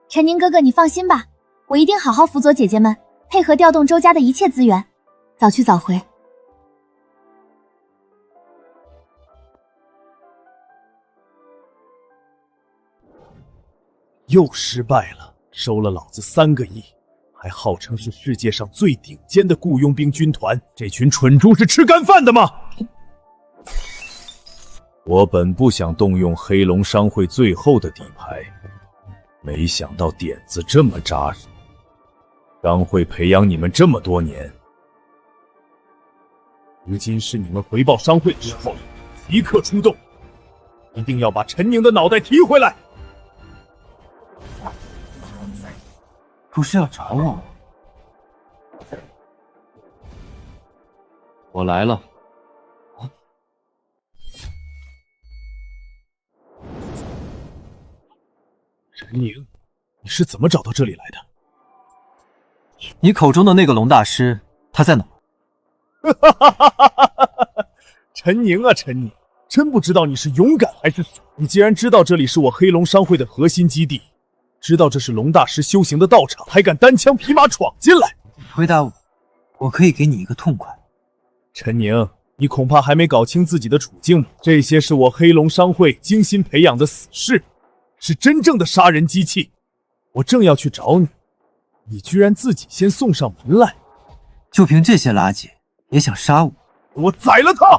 陈宁哥哥，你放心吧，我一定好好辅佐姐姐们，配合调动周家的一切资源，早去早回。又失败了，收了老子3个亿，还号称是世界上最顶尖的雇佣兵军团，这群蠢猪是吃干饭的吗？我本不想动用黑龙商会最后的底牌，没想到点子这么扎实。商会培养你们这么多年，如今是你们回报商会的时候了，即刻出动，一定要把陈宁的脑袋提回来。不是要找我？我来了。陈宁，你是怎么找到这里来的？你口中的那个龙大师，他在哪？陈宁啊，陈宁，真不知道你是勇敢还是傻。你既然知道这里是我黑龙商会的核心基地，知道这是龙大师修行的道场，还敢单枪匹马闯进来？回答我，我可以给你一个痛快。陈宁，你恐怕还没搞清自己的处境呢。这些是我黑龙商会精心培养的死士，是真正的杀人机器。我正要去找你，你居然自己先送上门来。就凭这些垃圾也想杀我？我宰了他！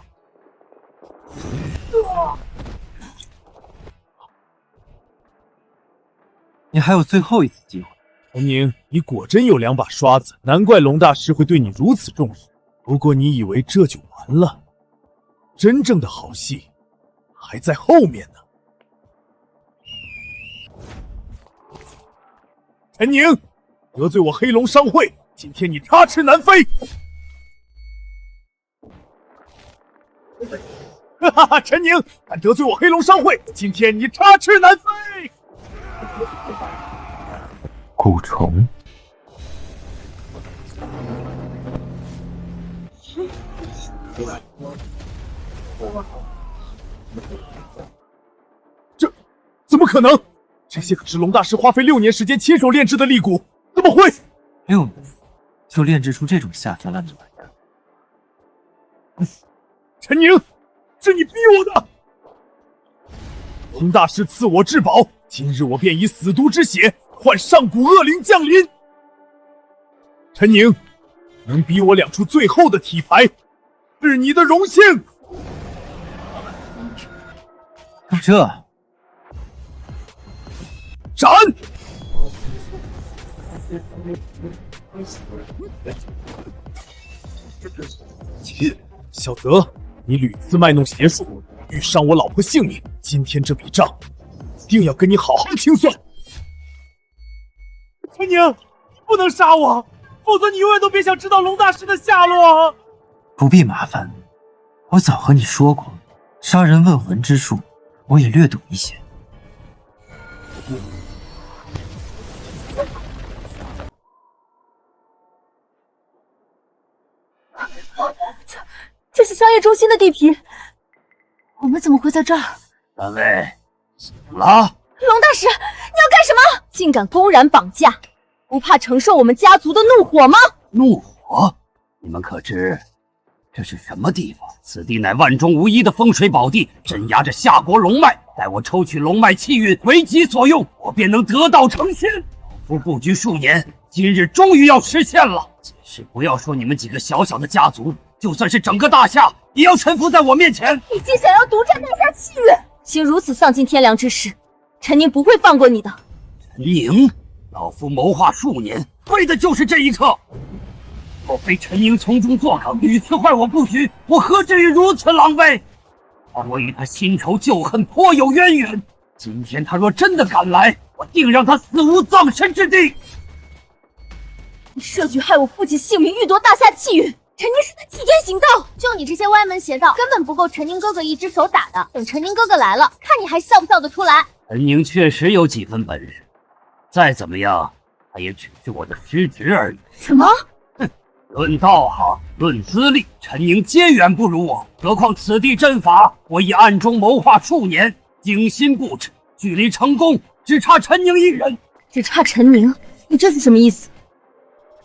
你还有最后一次机会。陈宁，你果真有2把刷子，难怪龙大师会对你如此重视。不过你以为这就完了？真正的好戏还在后面呢。陈宁，得罪我黑龙商会，今天你插翅难飞！哈哈哈！陈宁，敢得罪我黑龙商会，今天你插翅难飞！蛊虫，这怎么可能？这些可是龙大师花费6年时间亲手炼制的利骨，怎么会？6年就炼制出这种下三滥的玩意儿？陈宁，是你逼我的！龙大师赐我至宝，今日我便以死毒之血换上古恶灵降临。陈宁，能逼我亮出最后的体牌，是你的荣幸。这斩！小泽，你屡次卖弄邪术，欲伤我老婆性命，今天这笔账一定要跟你好好清算。陈宁，你不能杀我，否则你永远都别想知道龙大师的下落。不必麻烦，我早和你说过，杀人问魂之术，我也略懂一些。这是商业中心的地皮，我们怎么会在这儿？三位，醒了！龙大师，你要干什么？竟敢公然绑架，不怕承受我们家族的怒火吗？怒火？你们可知这是什么地方？此地乃万中无一的风水宝地，镇压着夏国龙脉。待我抽取龙脉气运为己所用，我便能得道成仙。老夫布局数年，今日终于要实现了。只是不要说你们几个小小的家族，就算是整个大夏，也要臣服在我面前。你竟想要独占大夏气运，行如此丧尽天良之事，陈宁不会放过你的。陈宁，老夫谋划数年，为的就是这一刻。若非陈宁从中作梗，屡次坏我布局，我何至于如此狼狈？我与他新仇旧恨，颇有渊源。今天他若真的敢来，我定让他死无葬身之地。你设局害我父亲性命，欲夺大夏气运，陈宁是在替天行道。就你这些歪门邪道，根本不够陈宁哥哥一只手打的。等陈宁哥哥来了，看你还笑不笑得出来。陈宁确实有几分本事，再怎么样，他也只是我的师侄而已。什么？论道行，论资历，陈宁皆远不如我。何况此地阵法，我已暗中谋划数年，精心布置，距离成功只差陈宁一人。只差陈宁？你这是什么意思？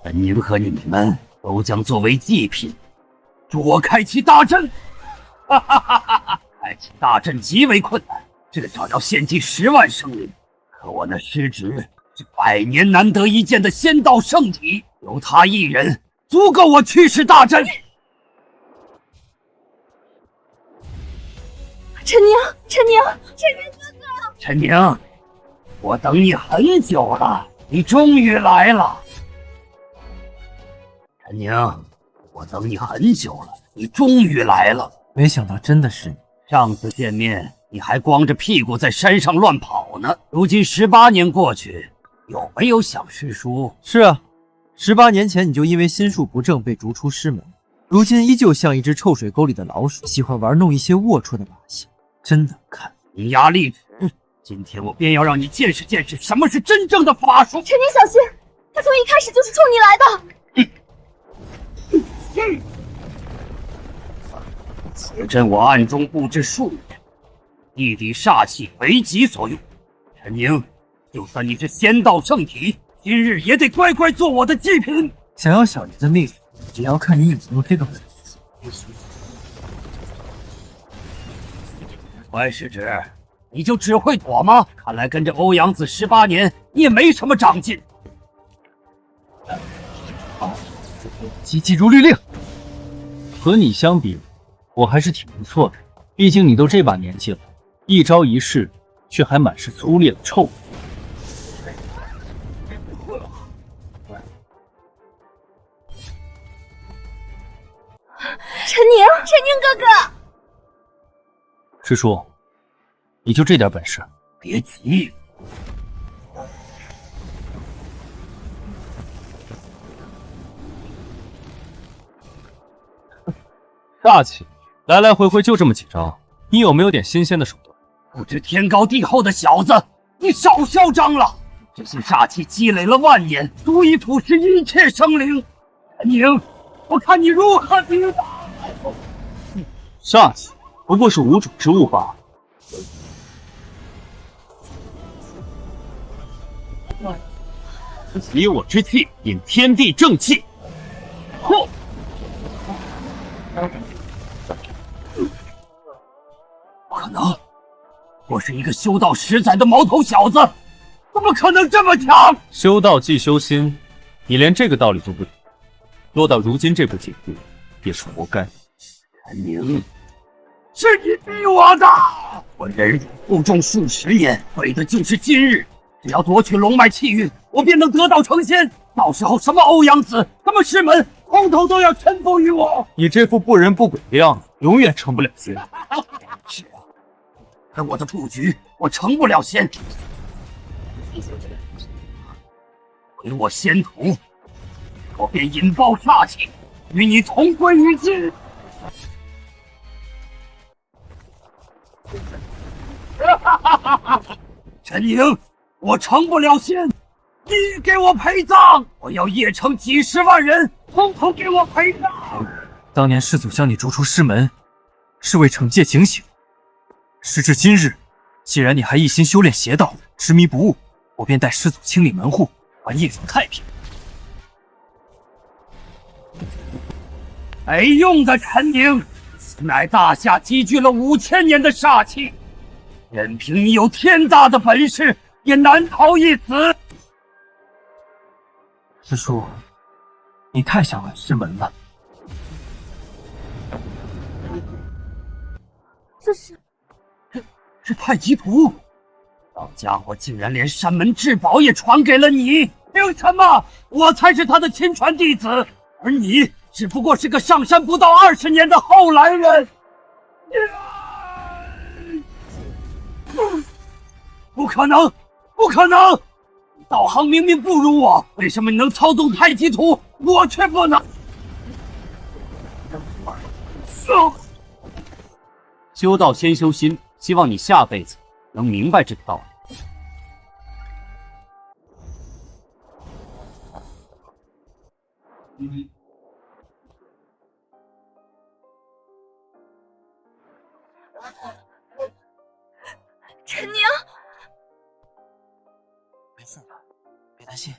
陈宁和你们都将作为祭品，助我开启大阵。哈哈哈哈哈！开启大阵极为困难，至少要献祭10万生灵。可我那师侄是100年难得一见的仙道圣体，有他一人足够我驱使大阵。陈宁哥哥！陈宁，我等你很久了，你终于来了。陈宁，我等你很久了，你终于来了。没想到真的是你。上次见面，你还光着屁股在山上乱跑呢。如今18年过去，有没有想师叔？是啊，18年前你就因为心术不正被逐出师门，如今依旧像一只臭水沟里的老鼠，喜欢玩弄一些龌龊的把戏。真的看伶牙俐齿，今天我便要让你见识见识什么是真正的法术。陈宁小心，他从一开始就是冲你来的。此阵我暗中布置数年，地底煞气为己所用。陈宁，就算你是仙道圣体，今日也得乖乖做我的祭品。想要小爷的命，也要看你有没有这个本事。乖师侄，你就只会躲吗？看来跟着欧阳子18年，你也没什么长进。急如律令。和你相比，我还是挺不错的。毕竟你都这把年纪了，一招一式却还满是粗劣的臭味。陈宁哥哥。师叔，你就这点本事？别急。煞气，来来回回就这么几招，你有没有点新鲜的手段？不知天高地厚的小子，你少嚣张了！这些煞气积累了万年，足以腐蚀一切生灵。陈宁，我看你如何抵挡！煞气不过是无主之物罢了。以我之气引天地正气。嚯！不可能！我是一个修道10载的毛头小子，怎么可能这么强？修道即修心，你连这个道理都不懂，落到如今这步境地，也是活该。陈宁，是你逼我的！我忍辱负重数10年，为的就是今日。只要夺取龙脉气运，我便能得道成仙。到时候什么欧阳子，什么师门，统统都要臣服于我。你这副不人不鬼的样子，永远成不了仙。是啊，可我的布局，我成不了仙。毁我仙途，我便引爆煞气，与你同归于尽。陈宁，我成不了仙，你给我陪葬！我要邺城几10万人，统统给我陪葬！当年师祖将你逐出师门，是为惩戒警醒。时至今日，既然你还一心修炼邪道，执迷不悟，我便带师祖清理门户，还邺城太平。没用的陈宁，此乃大夏积聚了5000年的煞气，任凭你有天大的本事，也难逃一死。师叔，你太想来师门了。这是？是太极图！老家伙竟然连山门至宝也传给了你，凭什么？我才是他的亲传弟子，而你只不过是个上山不到20年的后来人。不可能，不可能！道行明明不如我，为什么你能操纵太极图，我却不能？修道先修心，希望你下辈子能明白这个道理。陈宁，没事的，别担心。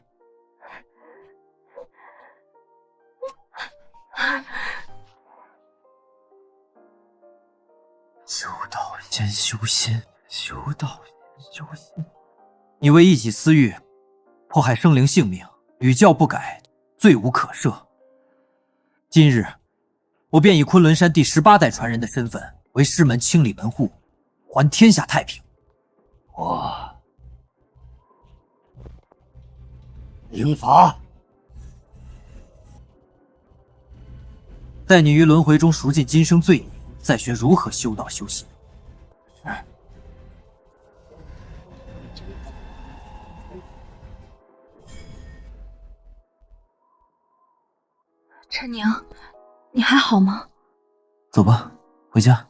修道先修心，修道先修心。你为一己私欲，迫害生灵性命，屡教不改，罪无可赦。今日，我便以昆仑山第18代传人的身份，为师门清理门户，还天下太平。我明法，待你于轮回中赎尽今生罪孽，再学如何修道修行。陈宁，你还好吗？走吧，回家。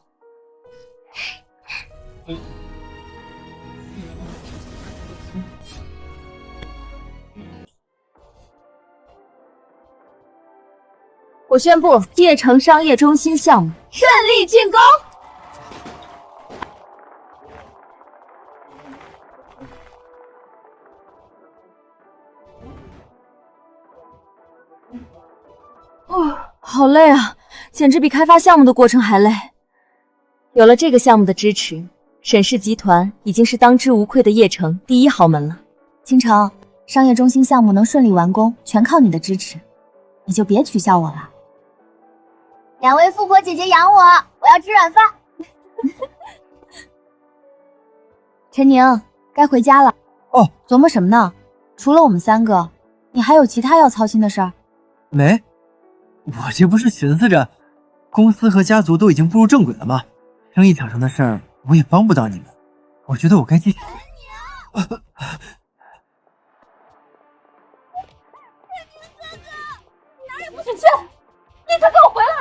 我宣布，叶城商业中心项目顺利竣工。好累啊，简直比开发项目的过程还累。有了这个项目的支持，沈氏集团已经是当之无愧的叶城第1豪门了。倾城，商业中心项目能顺利完工，全靠你的支持，你就别取笑我了。2位富婆姐姐养我，我要吃软饭。陈宁，该回家了。哦，琢磨什么呢？除了我们3个，你还有其他要操心的事儿？没，我这不是寻思着，公司和家族都已经步入正轨了吗？生意场上的事儿我也帮不到你们，我觉得我该继续。陈宁哥哥，哪儿也不许去，立刻给我回来！